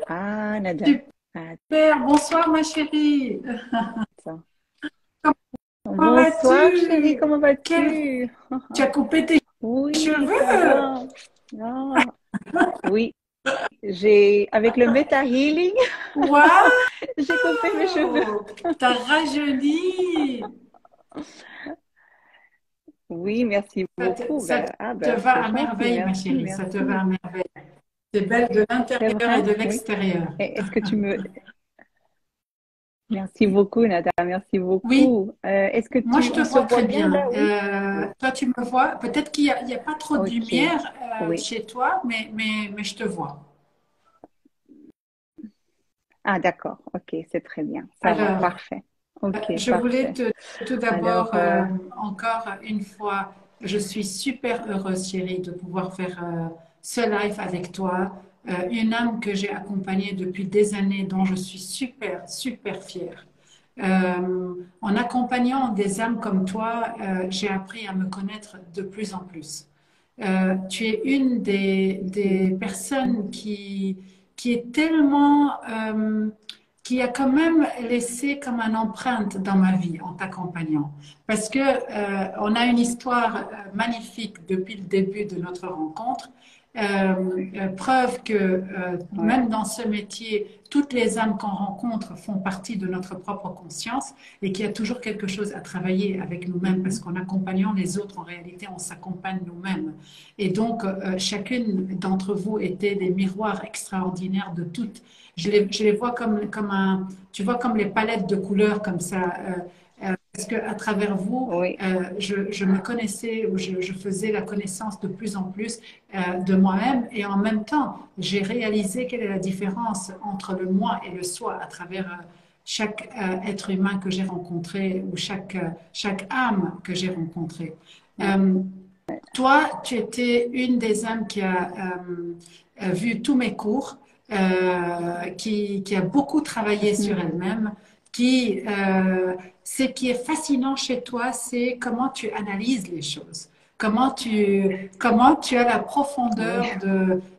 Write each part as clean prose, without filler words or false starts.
Ah, Nada. Super, bonsoir ma chérie. Attends. Comment Bonsoir, chérie, vas-tu? comment Quel... vas-tu? Tu as coupé tes Oui, ça cheveux? va. Ah, oui, avec le Meta Healing, j'ai coupé mes cheveux. Waouh! T'as rajeuni. Oui, merci Ça te, beaucoup. ça te Ben, va c'est à gentil, merveille, ma merci, chérie. Ça te va à merci. merveille. T'es belle de C'est l'intérieur et vrai? de Oui. l'extérieur. Est-ce que tu me... Merci beaucoup, Nada, merci Oui, beaucoup. moi je te On se vois voit très bien là? bien. Oui. Oui. Toi, tu me vois. Peut-être qu'il y a pas trop de Ok. lumière Oui. chez toi, mais je te vois. Ah, d'accord. Ok, c'est très bien. Ça va, Alors, parfait. Ok, je voulais parfait. te tout Alors, d'abord encore une fois, je suis super heureuse, chérie, de pouvoir faire ce live avec toi. Une âme que j'ai accompagnée depuis des années, dont je suis super, super fière. En accompagnant des âmes comme toi, j'ai appris à me connaître de plus en plus. Tu es une des personnes qui est tellement qui a quand même laissé comme une empreinte dans ma vie en t'accompagnant. Parce que on a une histoire magnifique depuis le début de notre rencontre. Preuve que ouais. même dans ce métier, toutes les âmes qu'on rencontre font partie de notre propre conscience et qu'il y a toujours quelque chose à travailler avec nous-mêmes parce Mhm. qu'en accompagnant les autres, en réalité, on s'accompagne nous-mêmes. Et donc, chacune d'entre vous était des miroirs extraordinaires de toutes. Je les vois comme un, tu vois, comme les palettes de couleurs comme ça. Parce qu'à travers vous, Oui. je me connaissais ou je faisais la connaissance de plus en plus de moi-même et en même temps, j'ai réalisé quelle est la différence entre le moi et le soi à travers chaque être humain que j'ai rencontré ou chaque âme que j'ai rencontrée. Ouais. Euh, Toi, tu étais une des âmes qui a vu tous mes cours, qui a beaucoup travaillé sur Mhm. elle-même, ce qui est fascinant chez toi, c'est comment tu analyses les choses, comment tu as la Oui. profondeur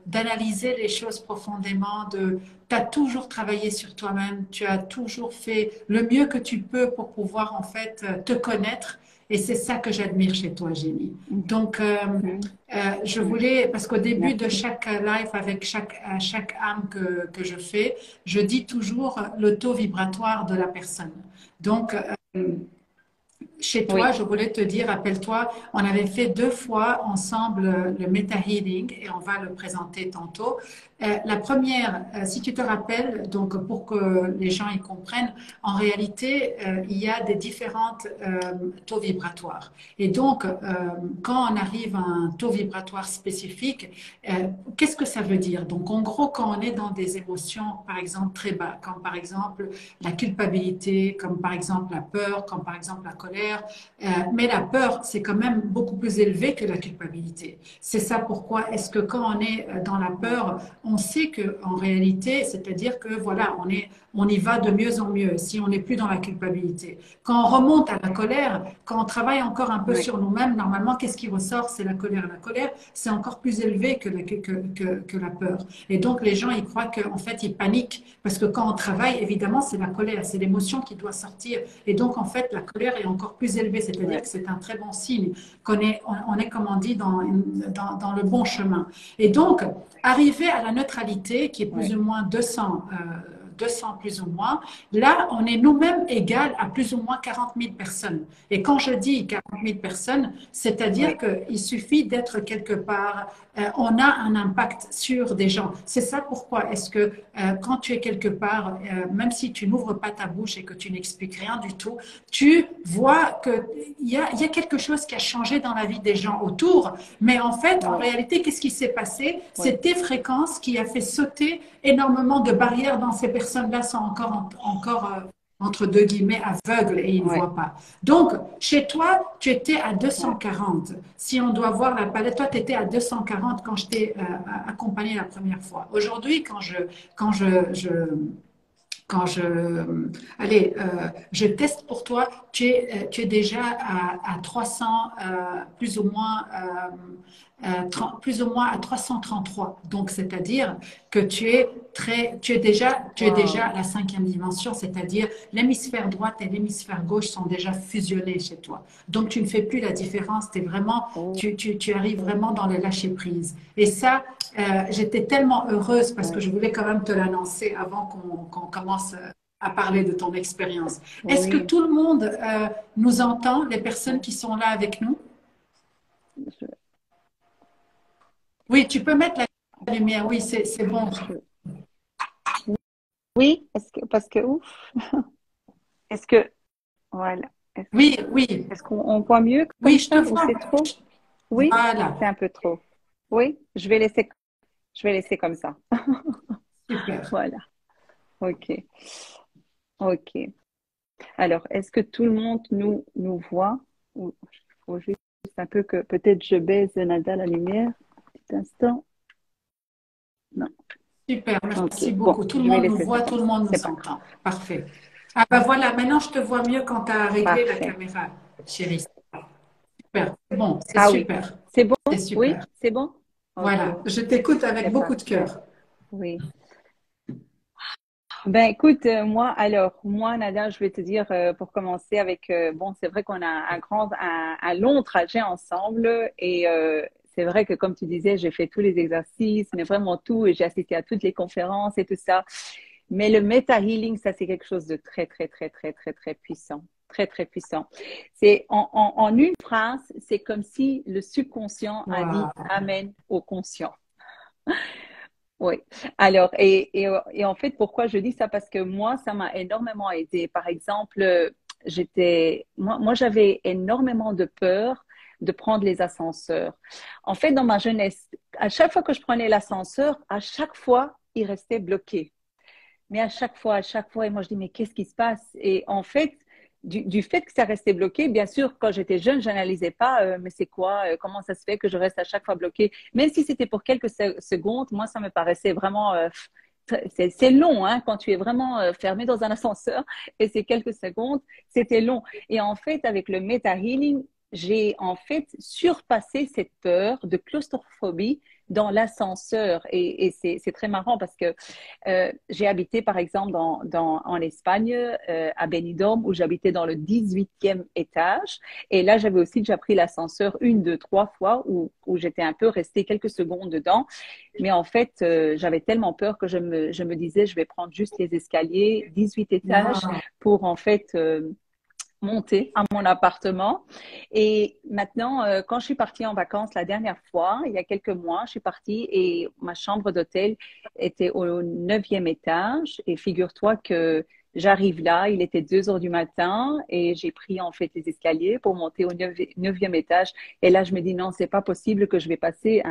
d'analyser les choses profondément, tu as toujours travaillé sur toi-même, tu as toujours fait le mieux que tu peux pour pouvoir en fait te connaître. Et c'est ça que j'admire chez toi, Jenny. Donc, Mhm. je voulais, parce qu'au début de Merci. chaque live, avec chaque âme que je fais, je dis toujours le taux vibratoire de la personne. Donc, chez toi, Oui. je voulais te dire, rappelle-toi, on avait fait 2 fois ensemble le Meta Healing et on va le présenter tantôt. La première, si tu te rappelles, donc pour que les gens y comprennent, en réalité, il y a des différentes taux vibratoires. Et donc, quand on arrive à un taux vibratoire spécifique, qu'est-ce que ça veut dire? Donc, en gros, quand on est dans des émotions, par exemple, très bas, comme par exemple la culpabilité, comme par exemple la peur, comme par exemple la colère. Mais la peur, c'est quand même beaucoup plus élevé que la culpabilité. C'est ça pourquoi est-ce que quand on est dans la peur, on sait que en réalité, c'est-à-dire que voilà, on y va de mieux en mieux si on n'est plus dans la culpabilité. Quand on remonte à la colère, quand on travaille encore un peu Oui. sur nous-mêmes, normalement, qu'est-ce qui ressort? C'est la colère. La colère, c'est encore plus élevé que la peur. Et donc, les gens, ils croient qu'en fait, ils paniquent parce que quand on travaille, évidemment, c'est la colère, c'est l'émotion qui doit sortir. Et donc, en fait, la colère est encore plus élevée, c'est-à-dire Ouais. que c'est un très bon signe on est comme on dit, dans le bon chemin. Et donc, arriver à la neutralité, qui est plus Ouais. ou moins 200 plus ou moins, là, on est nous-mêmes égal à plus ou moins 40 000 personnes. Et quand je dis 40 000 personnes, c'est-à-dire Oui. qu'il suffit d'être quelque part, on a un impact sur des gens. C'est ça pourquoi est-ce que quand tu es quelque part, même si tu n'ouvres pas ta bouche et que tu n'expliques rien du tout, tu vois qu'il y a quelque chose qui a changé dans la vie des gens autour. Mais en fait, en Oui. réalité, qu'est-ce qui s'est passé? Oui. C'est tes fréquences qui a fait sauter énormément de barrières dans ces personnes-là sont encore entre deux guillemets, aveugles et ils ne Oui. voient pas. Donc, chez toi, tu étais à Ouais. 240. Si on doit voir la palette, toi, tu étais à 240 quand je t'ai accompagné la première fois. Aujourd'hui, quand quand je, allez, je teste pour toi, tu es déjà à 300 plus ou moins plus ou moins à 333. Donc, c'est-à-dire que tu es déjà à la cinquième dimension, c'est-à-dire l'hémisphère droite et l'hémisphère gauche sont déjà fusionnés chez toi. Donc, tu ne fais plus la différence, Oh, tu arrives vraiment dans le lâcher-prise. Et ça, j'étais tellement heureuse parce que ouais. je voulais quand même te l'annoncer avant qu'on commence à parler de ton expérience. Est-ce que Oui. tout le monde nous entend, les personnes Ouais. qui sont là avec nous? Je- Oui, tu peux mettre la lumière. Oui, c'est bon. je- Oui, parce que, ouf, est-ce que, voilà, est-ce Oui, oui, est-ce qu'on voit mieux oui, comme je te ça ou vois. c'est trop? Oui, Voilà, c'est un peu trop. Oui, je vais laisser comme ça. super. Voilà. OK. OK. Alors, est-ce que tout le monde nous voit? Ou faut juste un peu que peut-être je baisse Nada la lumière. Petit instant. Non. Super, OK. merci Bon, beaucoup. Tout le je vais monde nous laisser ça voit, tout comme le ça. monde C'est nous pas grave. entend. Parfait. Ah ben voilà, maintenant je te vois mieux quand tu as réglé la Parfait. caméra, chérie. Super, c'est bon, c'est Ah oui. super. C'est bon? C'est Oui, super. c'est bon? OK. Voilà, je t'écoute avec C'est beaucoup de parfait. cœur. Oui. Ben écoute, moi, Nada, je vais te dire pour commencer avec, bon, c'est vrai qu'on a un long trajet ensemble et c'est vrai que comme tu disais, j'ai fait tous les exercices, mais vraiment tout, et j'ai assisté à toutes les conférences et tout ça. Mais le Meta Healing, ça, c'est quelque chose de très, très, très, très, très, très puissant. Très, très puissant. C'est en une phrase, c'est comme si le subconscient a dit Wow. Amen au conscient. Oui. Et en fait, pourquoi je dis ça? Parce que moi, ça m'a énormément aidé. Par exemple, moi, j'avais énormément de peur de prendre les ascenseurs. En fait, dans ma jeunesse, à chaque fois que je prenais l'ascenseur, à chaque fois, il restait bloqué. Mais à chaque fois, et moi je dis, mais qu'est-ce qui se passe? Et en fait, du fait que ça restait bloqué, bien sûr, quand j'étais jeune, je n'analysais pas, mais c'est quoi, comment ça se fait que je reste à chaque fois bloqué? Même si c'était pour quelques secondes, moi, ça me paraissait vraiment, c'est long, hein, quand tu es vraiment fermé dans un ascenseur, et c'est quelques secondes, c'était long. Et en fait, avec le Meta Healing, j'ai en fait surpassé cette peur de claustrophobie dans l'ascenseur. Et c'est très marrant parce que j'ai habité, par exemple, en Espagne, à Benidorm, où j'habitais dans le 18e étage. Et là, j'avais aussi déjà pris l'ascenseur une, deux, trois fois, où j'étais un peu restée quelques secondes dedans. Mais en fait, j'avais tellement peur que je me disais, je vais prendre juste les escaliers, 18 étages, Wow. pour en fait monter à mon appartement. Et maintenant, quand je suis partie en vacances la dernière fois, il y a quelques mois, je suis partie et ma chambre d'hôtel était au 9e étage. Et figure-toi que j'arrive là, il était 2 heures du matin et j'ai pris en fait les escaliers pour monter au 9e étage. Et là, je me dis non, c'est pas possible que je vais passer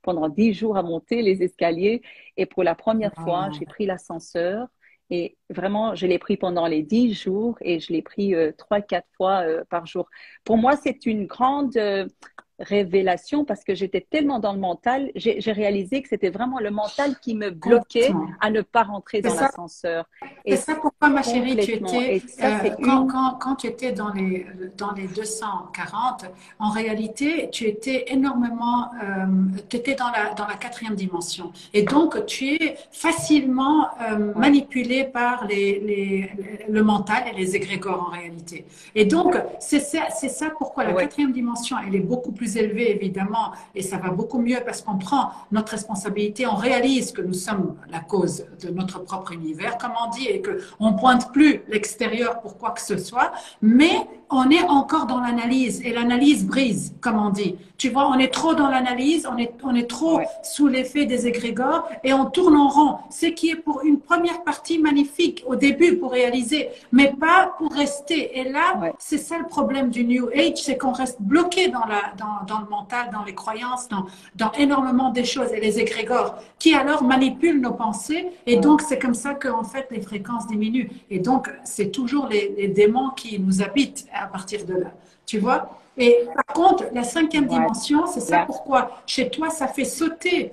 pendant 10 jours à monter les escaliers. Et pour la première fois, Wow. j'ai pris l'ascenseur et vraiment, je l'ai pris pendant les 10 jours et je l'ai pris 3, 4 fois par jour. Pour moi, c'est une grande révélation parce que j'étais tellement dans le mental, j'ai réalisé que c'était vraiment le mental qui me bloquait Complètement. à ne pas rentrer C'est dans ça. l'ascenseur. C'est Et ça pourquoi, ma chérie, tu complètement. étais, Et ça, c'est une. quand tu étais dans les 240, en réalité, tu étais énormément, tu étais dans la quatrième dimension. Et donc, tu es facilement Ouais, manipulé par le mental et les égrégores en réalité. Et donc, c'est ça pourquoi la ouais, quatrième dimension, elle est beaucoup plus élevée, évidemment, et ça va beaucoup mieux parce qu'on prend notre responsabilité, on réalise que nous sommes la cause de notre propre univers, comme on dit, et qu'on ne pointe plus l'extérieur pour quoi que ce soit, mais on est encore dans l'analyse, et l'analyse brise, comme on dit. Tu vois, on est trop dans l'analyse, on est trop ouais, sous l'effet des égrégores, et on tourne en rond, ce qui est pour une première partie magnifique au début pour réaliser, mais pas pour rester. Et là, ouais, c'est ça le problème du New Age, c'est qu'on reste bloqué dans le mental, dans les croyances, dans énormément des choses, et les égrégores, qui alors manipulent nos pensées, et ouais, donc c'est comme ça que en fait les fréquences diminuent. Et donc c'est toujours les démons qui nous habitent à partir de là, tu vois. Et par contre, la cinquième voilà. dimension, c'est ça pourquoi chez toi ça fait sauter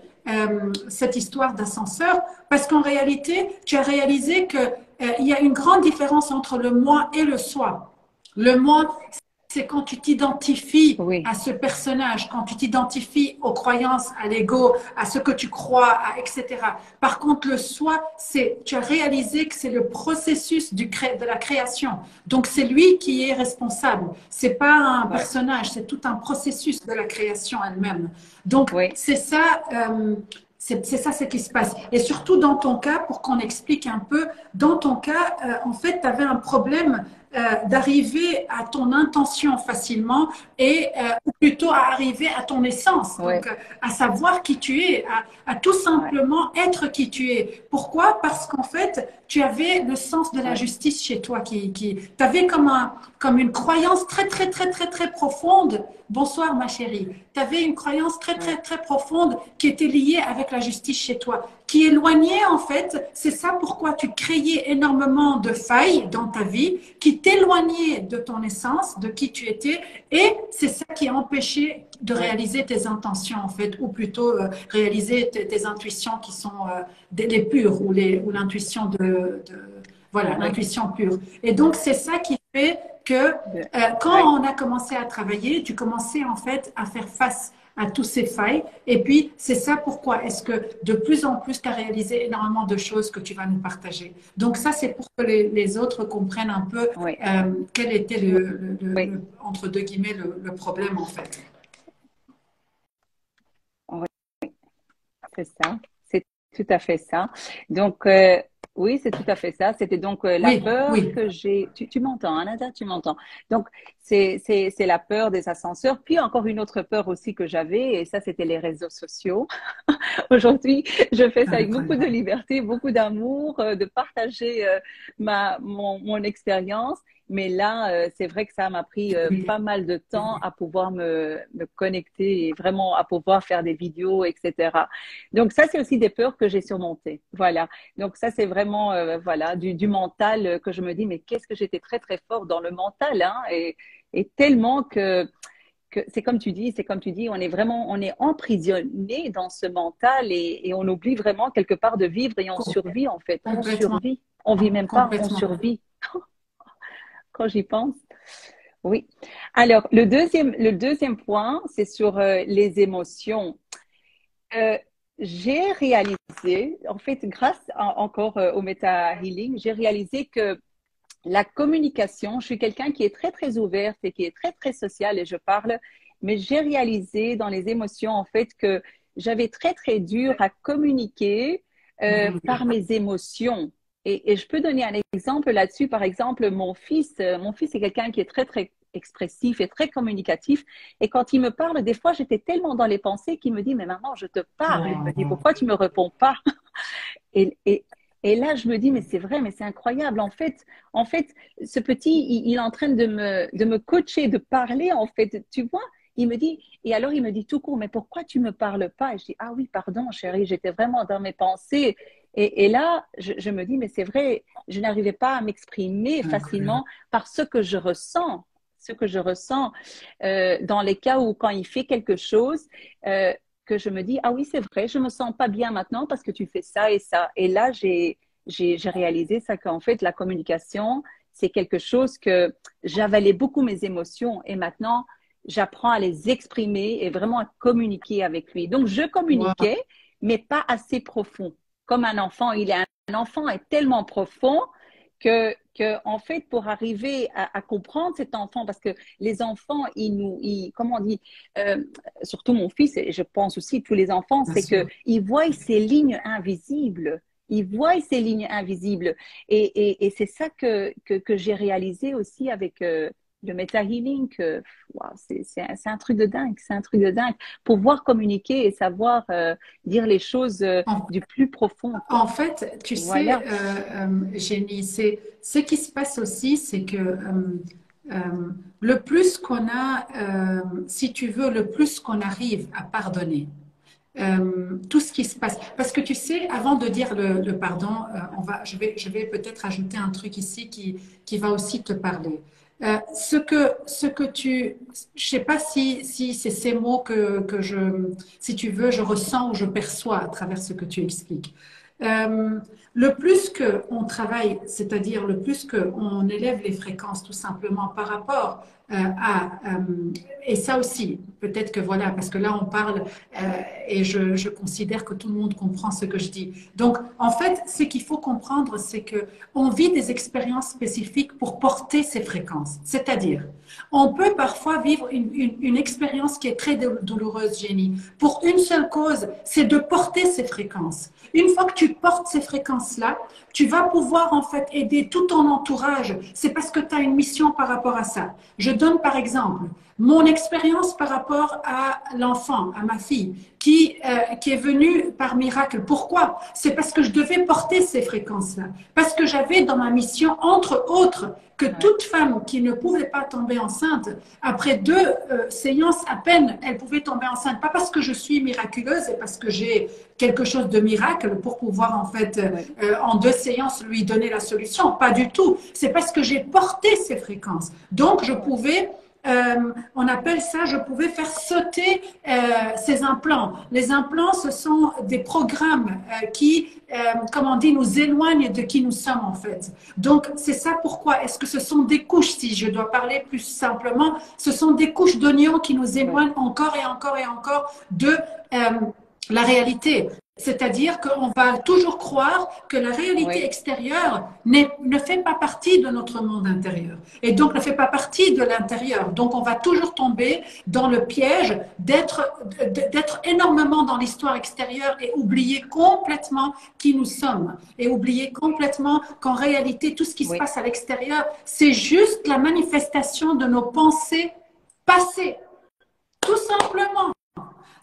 cette histoire d'ascenseur, parce qu'en réalité, tu as réalisé que il y a une grande différence entre le moi et le soi. Le moi, c'est quand tu t'identifies oui, à ce personnage, quand tu t'identifies aux croyances, à l'ego, à ce que tu crois, etc. Par contre, le soi, c'est, tu as réalisé que c'est le processus de la création. Donc, c'est lui qui est responsable. C'est pas un ouais, personnage, c'est tout un processus de la création elle-même. Donc, oui, c'est ça. C'est ça ce qui se passe. Et surtout dans ton cas, pour qu'on explique un peu, dans ton cas, en fait, tu avais un problème d'arriver à ton intention facilement et ou plutôt à arriver à ton essence, oui, donc à savoir qui tu es, à tout ouais, simplement être qui tu es. Pourquoi? Parce qu'en fait, tu avais le sens de la ouais, justice chez toi qui tu avais comme une croyance très, très, très, très, très profonde. Bonsoir, ma chérie. Tu avais une croyance très, ouais, très, très profonde qui était liée avec la justice chez toi, qui éloignait, en fait, c'est ça pourquoi tu créais énormément de failles dans ta vie, qui t'éloignait de ton essence, de qui tu étais, et c'est ça qui a empêché de ouais, réaliser tes intentions, en fait, ou plutôt réaliser tes intuitions qui sont les pures, ou l'intuition voilà, oui, l'intuition pure. Et donc, c'est ça qui fait que ouais, quand on a commencé à travailler, tu commençais en fait à faire face à tous ces failles. Et puis, c'est ça pourquoi est-ce que de plus en plus, tu as réalisé énormément de choses que tu vas nous partager. Donc, ça, c'est pour que les autres comprennent un peu ouais, quel était oui, entre deux guillemets, le problème en fait. oui, c'est ça. C'est tout à fait ça. Donc, oui, c'est tout à fait ça. C'était donc la Oui, peur oui, que j'ai. Tu m'entends, hein, Nada, tu m'entends. Donc, c'est la peur des ascenseurs. Puis encore une autre peur aussi que j'avais, et ça, c'était les réseaux sociaux. Aujourd'hui, je fais pas ça de avec beaucoup de problème. liberté, beaucoup d'amour, de partager mon expérience. Mais là, c'est vrai que ça m'a pris Oui, pas mal de temps à pouvoir me connecter et vraiment à pouvoir faire des vidéos, etc. Donc ça, c'est aussi des peurs que j'ai surmontées. Voilà. Donc ça, c'est vraiment voilà du mental que je me dis, mais qu'est-ce que j'étais très très fort dans le mental, hein, et tellement que c'est comme tu dis, on est vraiment, on est emprisonné dans ce mental et on oublie vraiment quelque part de vivre et on survit en fait. On complètement, survit. On vit même pas, on complètement. survit quand j'y pense. Oui. Alors, le deuxième point, c'est sur les émotions. Euh, j'ai réalisé, en fait, encore au Meta Healing, j'ai réalisé que la communication, je suis quelqu'un qui est très, très ouverte et qui est très, très sociale et je parle, mais j'ai réalisé dans les émotions, en fait, que j'avais très, très dur à communiquer par mes émotions. Et je peux donner un exemple là-dessus. Par exemple, mon fils est quelqu'un qui est très, très expressif et très communicatif. Et quand il me parle, des fois, j'étais tellement dans les pensées qu'il me dit, mais maman, je te parle. Il me dit, Oh, pourquoi tu me réponds pas? Et, et, et là, je me dis, mais c'est vrai, mais c'est incroyable. En fait, ce petit, il est en train de me coacher, de parler, en fait. Tu vois, il me dit, et alors il me dit tout court, mais pourquoi tu me parles pas? Et je dis, ah oui, pardon, chérie, j'étais vraiment dans mes pensées. Et là, je me dis, mais c'est vrai, je n'arrivais pas à m'exprimer incroyable. facilement par ce que je ressens dans les cas où quand il fait quelque chose, euh, que je me dis, ah oui, c'est vrai, je me sens pas bien maintenant parce que tu fais ça et ça. Et là, j'ai réalisé ça qu'en fait, la communication, c'est quelque chose que j'avalais beaucoup mes émotions et maintenant, j'apprends à les exprimer et vraiment à communiquer avec lui. Donc, je Wow. communiquais, mais pas assez profond. Comme un enfant est tellement profond en fait, pour arriver à comprendre cet enfant, parce que les enfants, comment on dit, euh, surtout mon fils, et je pense aussi tous les enfants, Bien c'est sûr. qu'ils voient ces lignes invisibles. Ils voient ces lignes invisibles. Et c'est ça que j'ai réalisé aussi avec le Meta-Healing. Wow, c'est un truc de dingue. C'est un truc de dingue. Pouvoir communiquer et savoir dire les choses En, du plus profond, en quoi. fait, tu sais, Voilà. Jenny, c'est ce qui se passe aussi, c'est que euh, le plus qu'on a, si tu veux, le plus qu'on arrive à pardonner. Tout ce qui se passe. Parce que tu sais, avant de dire le pardon, je vais peut-être ajouter un truc ici qui va aussi te parler. Ce que je sais pas si c'est ces mots si tu veux, je ressens ou je perçois à travers ce que tu expliques. Euh, le plus que on travaille, c'est-à-dire le plus que on élève les fréquences tout simplement par rapport et ça aussi, peut-être que voilà, parce que là on parle et je considère que tout le monde comprend ce que je dis. Donc en fait, ce qu'il faut comprendre, c'est que on vit des expériences spécifiques pour porter ces fréquences. C'est-à-dire, on peut parfois vivre une expérience qui est très douloureuse, Jenny, pour une seule cause, c'est de porter ces fréquences. Une fois que tu portes ces fréquences-là, tu vas pouvoir en fait aider tout ton entourage. C'est parce que tu as une mission par rapport à ça. Je donne par exemple mon expérience par rapport à l'enfant, à ma fille, qui est venue par miracle. Pourquoi? C'est parce que je devais porter ces fréquences-là. Parce que j'avais dans ma mission, entre autres, que toute femme qui ne pouvait pas tomber enceinte, après 2 séances à peine, elle pouvait tomber enceinte. Pas parce que je suis miraculeuse et parce que j'ai quelque chose de miracle pour pouvoir en fait en 2 séances lui donner la solution. Pas du tout. C'est parce que j'ai porté ces fréquences. Donc je pouvais on appelle ça, je pouvais faire sauter ces implants. Les implants, ce sont des programmes qui, comme on dit, nous éloignent de qui nous sommes en fait. Donc, c'est ça pourquoi. Est-ce que ce sont des couches, si je dois parler plus simplement, ce sont des couches d'oignons qui nous éloignent encore et encore et encore de la réalité. C'est-à-dire qu'on va toujours croire que la réalité extérieure ne fait pas partie de notre monde intérieur et donc ne fait pas partie de l'intérieur. Donc on va toujours tomber dans le piège d'être énormément dans l'histoire extérieure et oublier complètement qui nous sommes et oublier complètement qu'en réalité tout ce qui se passe à l'extérieur, c'est juste la manifestation de nos pensées passées. Tout simplement.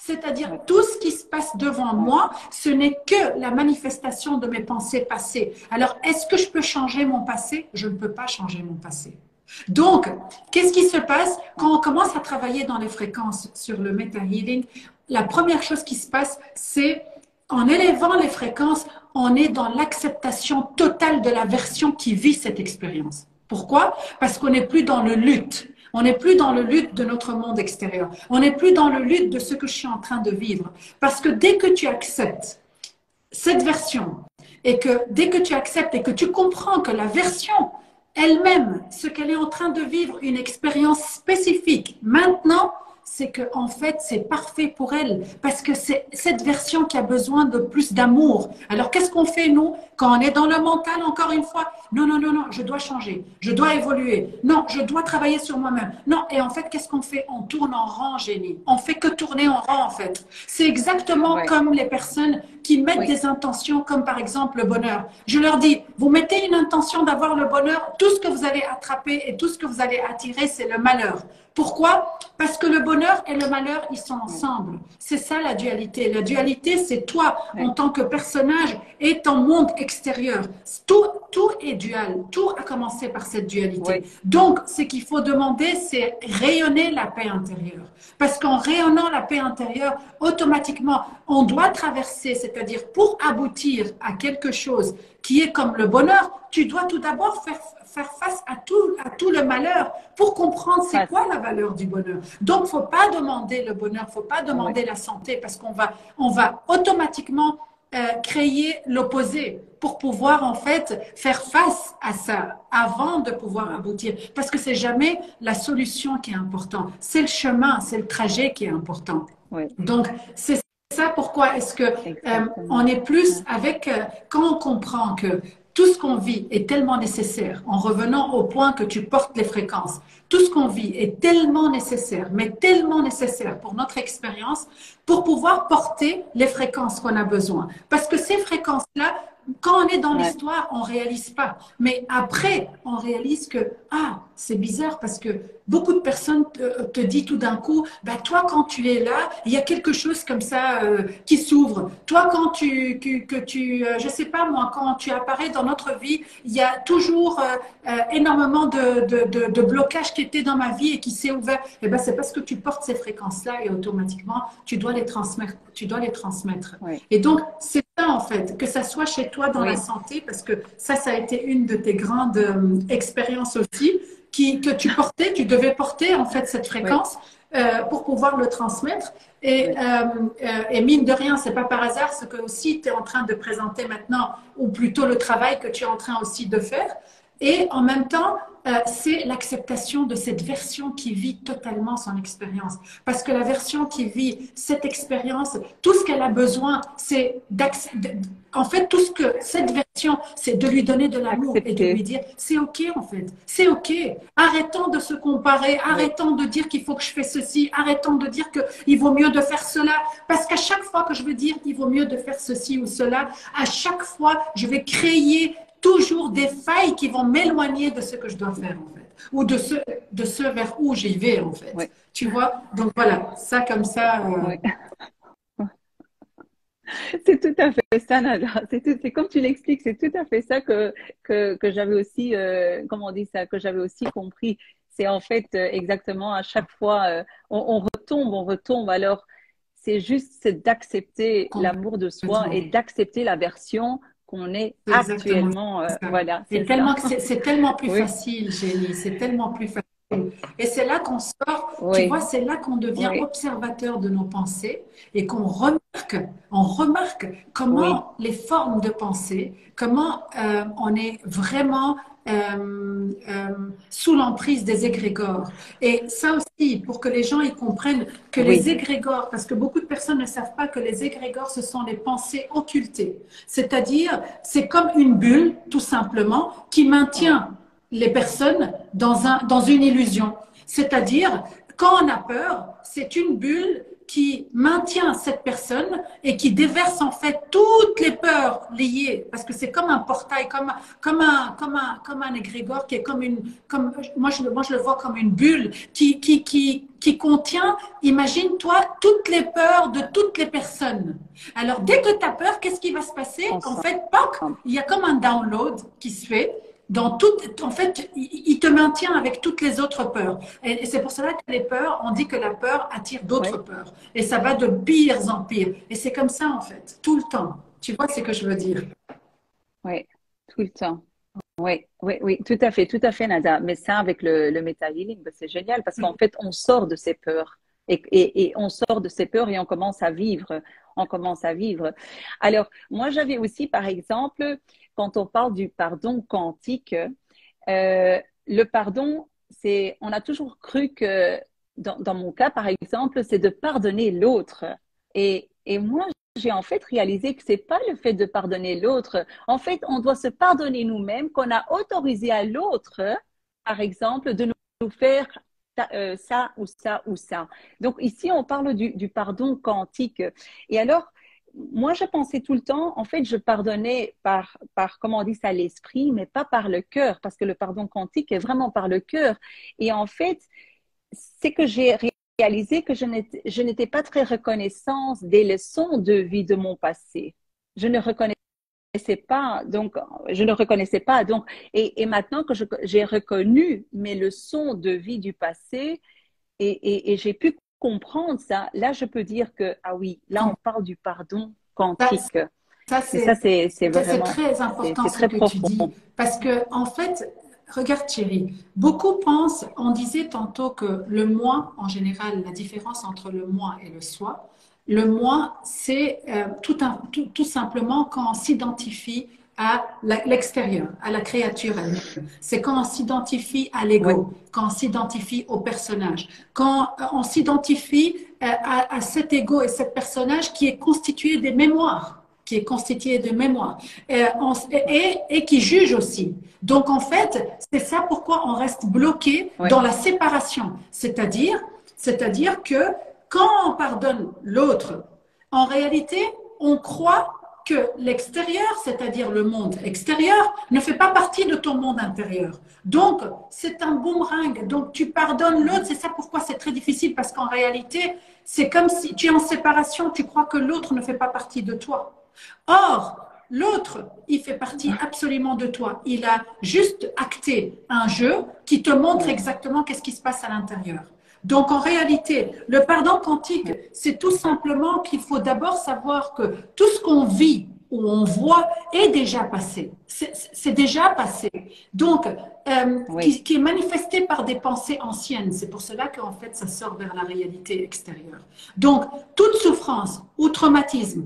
C'est-à-dire, tout ce qui se passe devant moi, ce n'est que la manifestation de mes pensées passées. Alors, est-ce que je peux changer mon passé? Je ne peux pas changer mon passé. Donc, qu'est-ce qui se passe quand on commence à travailler dans les fréquences sur le Meta Healing? La première chose qui se passe, c'est en élevant les fréquences, on est dans l'acceptation totale de la version qui vit cette expérience. Pourquoi? Parce qu'on n'est plus dans le lutte. On n'est plus dans le lutte de notre monde extérieur. On n'est plus dans le lutte de ce que je suis en train de vivre. Parce que dès que tu acceptes cette version et que dès que tu acceptes et que tu comprends que la version elle-même, ce qu'elle est en train de vivre, une expérience spécifique, maintenant, c'est que en fait, c'est parfait pour elle parce que c'est cette version qui a besoin de plus d'amour. Alors, qu'est-ce qu'on fait, nous, quand on est dans le mental, encore une fois? Non, non, non, non, je dois changer, je dois évoluer. Non, je dois travailler sur moi-même. Non, et en fait, qu'est-ce qu'on fait? On tourne en rang, Jenny. On fait que tourner en rang, en fait. C'est exactement comme les personnes qui mettent des intentions, comme par exemple le bonheur. Je leur dis, vous mettez une intention d'avoir le bonheur, tout ce que vous allez attraper et tout ce que vous allez attirer, c'est le malheur. Pourquoi? Parce que le bonheur et le malheur, ils sont ensemble. C'est ça la dualité. La dualité, c'est toi en tant que personnage et ton monde extérieur. Tout est dual. Tout a commencé par cette dualité. Donc, ce qu'il faut demander, c'est rayonner la paix intérieure. Parce qu'en rayonnant la paix intérieure, automatiquement, on doit traverser, c'est-à-dire pour aboutir à quelque chose qui est comme le bonheur, tu dois tout d'abord faire face à tout le malheur pour comprendre c'est quoi la valeur du bonheur. Donc, faut pas demander le bonheur, faut pas demander la santé parce qu'on va automatiquement créer l'opposé pour pouvoir en fait faire face à ça avant de pouvoir aboutir. Parce que c'est jamais la solution qui est importante, c'est le chemin, c'est le trajet qui est important. Donc, c'est ça pourquoi est-ce que on est plus avec quand on comprend que tout ce qu'on vit est tellement nécessaire, en revenant au point que tu portes les fréquences, tout ce qu'on vit est tellement nécessaire, mais tellement nécessaire pour notre expérience, pour pouvoir porter les fréquences qu'on a besoin. Parce que ces fréquences-là, quand on est dans l'histoire, on ne réalise pas. Mais après, on réalise que, ah, c'est bizarre parce que beaucoup de personnes te disent tout d'un coup, bah, toi, quand tu es là, il y a quelque chose comme ça qui s'ouvre. Toi, quand je sais pas moi, quand tu apparais dans notre vie, il y a toujours énormément de blocages qui étaient dans ma vie et qui s'est ouvert. Et ben, c'est parce que tu portes ces fréquences-là et automatiquement, tu dois les transmettre. Tu dois les transmettre. Et donc, c'est ça en fait, que ça soit chez toi dans la santé, parce que ça a été une de tes grandes expériences aussi, que tu devais porter en fait cette fréquence pour pouvoir le transmettre. Et mine de rien, c'est pas par hasard ce que aussi tu es en train de présenter maintenant, ou plutôt le travail que tu es en train aussi de faire. Et en même temps, c'est l'acceptation de cette version qui vit totalement son expérience. Parce que la version qui vit cette expérience, tout ce qu'elle a besoin, c'est en fait, tout ce que cette version, c'est de lui donner de l'amour et de lui Accepter. dire, c'est OK en fait, c'est OK. Arrêtons de se comparer, Oui, arrêtons de dire qu'il faut que je fasse ceci, arrêtons de dire qu'il vaut mieux de faire cela. Parce qu'à chaque fois que je veux dire qu'il vaut mieux de faire ceci ou cela, à chaque fois, je vais créer toujours des failles qui vont m'éloigner de ce que je dois faire en fait, ou de ce vers où j'y vais en fait. oui, Tu vois? Donc voilà, ça comme ça. oui. C'est tout à fait ça, Nada. C'est comme tu l'expliques, c'est tout à fait ça que j'avais aussi, comment on dit ça, que j'avais aussi compris. C'est en fait exactement à chaque fois, on retombe, on retombe. Alors, c'est juste c'est d'accepter l'amour de soi et Complètement. d'accepter la version qu'on est C'est exactement actuellement. ça. Voilà, Et c'est ça. tellement que c'est tellement plus Oui, facile, Génie, c'est tellement plus facile. Et c'est là qu'on sort, tu vois, oui, c'est là qu'on devient oui, observateur de nos pensées et qu'on remarque, on remarque oui, comment les formes de pensée, comment on est vraiment sous l'emprise des égrégores. Et ça aussi, pour que les gens y comprennent que les oui. égrégores, parce que beaucoup de personnes ne savent pas que les égrégores, ce sont les pensées occultées. C'est-à-dire, c'est comme une bulle, tout simplement, qui Oui. maintient les personnes dans une illusion. C'est-à-dire, quand on a peur, c'est une bulle qui maintient cette personne et qui déverse en fait toutes les peurs liées, parce que c'est comme un portail, comme un égrégore qui est comme une, comme, moi je le vois comme une bulle qui contient, imagine-toi, toutes les peurs de toutes les personnes. Alors, dès que tu as peur, qu'est-ce qui va se passer? En Ensemble. fait, POC, il y a comme un download qui se fait dans tout, en fait, il te maintient avec toutes les autres peurs. Et c'est pour cela que les peurs, on dit que la peur attire d'autres Oui, peurs. Et ça va de pire en pire. Et c'est comme ça, en fait, tout le temps. Tu vois ce que je veux dire? oui, tout le temps. Oui, oui, oui, tout à fait, Nada. Mais ça, avec le Meta Healing, ben, c'est génial parce qu'en fait, on sort de ces peurs et on sort de ces peurs et on commence à vivre. On commence à vivre. Alors, moi, j'avais aussi, par exemple, quand on parle du pardon quantique, le pardon, on a toujours cru que, dans mon cas, par exemple, c'est de pardonner l'autre. Et moi, j'ai en fait réalisé que c'est pas le fait de pardonner l'autre. En fait, on doit se pardonner nous-mêmes, qu'on a autorisé à l'autre, par exemple, de nous faire ça ou ça ou ça. Donc ici, on parle du pardon quantique. Et alors, moi, je pensais tout le temps, en fait, je pardonnais comment on dit ça, l'esprit, mais pas par le cœur, parce que le pardon quantique est vraiment par le cœur. Et en fait, c'est que j'ai réalisé que je n'étais pas très reconnaissante des leçons de vie de mon passé. Je ne reconnaissais pas, donc je ne reconnaissais pas. Donc, et maintenant que j'ai reconnu mes leçons de vie du passé et j'ai pu comprendre ça, là je peux dire que ah oui, là on parle du pardon Ça, quantique. ça, Mais ça c'est c'est vraiment très important c'est ce très que tu profond. dis, parce que en fait, regarde Thierry, beaucoup pensent, on disait tantôt que le moi, en général, la différence entre le moi et le soi, le moi, c'est tout simplement quand on s'identifie à l'extérieur, à la créature elle-même. C'est quand on s'identifie à Oui, l'ego, quand on s'identifie au personnage, quand on s'identifie à cet ego et cet personnage qui est constitué des mémoires qui est constitué de mémoire et qui juge aussi. Donc en fait, c'est ça pourquoi on reste bloqué oui, dans la séparation. C'est-à-dire que quand on pardonne l'autre, en réalité, on croit que l'extérieur, c'est-à-dire le monde extérieur, ne fait pas partie de ton monde intérieur. Donc, c'est un boomerang. Donc, tu pardonnes l'autre. C'est ça pourquoi c'est très difficile, parce qu'en réalité, c'est comme si tu es en séparation, tu crois que l'autre ne fait pas partie de toi. Or, l'autre, il fait partie absolument de toi. Il a juste acté un jeu qui te montre oui, exactement qu'est-ce qui se passe à l'intérieur. Donc, en réalité, le pardon quantique, oui, c'est tout simplement qu'il faut d'abord savoir que tout ce qu'on vit où on voit est déjà passé. C'est déjà passé. Donc, oui, qui est manifesté par des pensées anciennes. C'est pour cela qu'en fait, ça sort vers la réalité extérieure. Donc, toute souffrance ou traumatisme,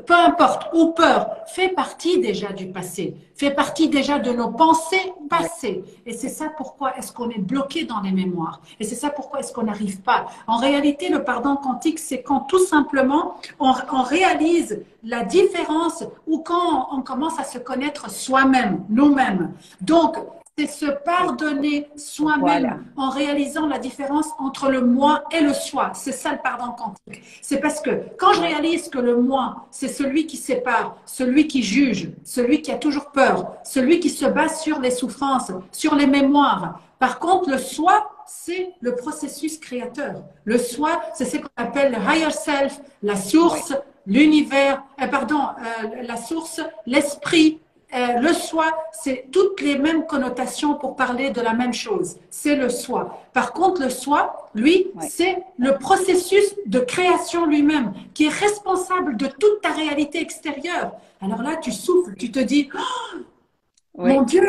peu importe, ou peur, fait partie déjà du passé, fait partie déjà de nos pensées oui, passées. Et c'est ça pourquoi est-ce qu'on est bloqué dans les mémoires. Et c'est ça pourquoi est-ce qu'on n'arrive pas. En réalité, le pardon quantique, c'est quand tout simplement on réalise la différence ou quand on commence à se connaître soi-même, nous-mêmes. Donc, c'est se oui. pardonner Voilà, soi-même en réalisant la différence entre le moi et le soi. C'est ça le pardon quantique. C'est parce que quand je ouais, réalise que le moi, c'est celui qui sépare, celui qui juge, celui qui a toujours peur, celui qui se base sur les souffrances, sur les mémoires. Par contre, le soi, c'est le processus créateur. Le soi, c'est ce qu'on appelle le higher self, la ouais, source, l'univers, la source, l'esprit, le soi, c'est toutes les mêmes connotations pour parler de la même chose. C'est le soi. Par contre, le soi, lui, ouais, c'est le processus de création lui-même qui est responsable de toute ta réalité extérieure. Alors là, tu souffles, tu te dis, oh, mon ouais. Dieu.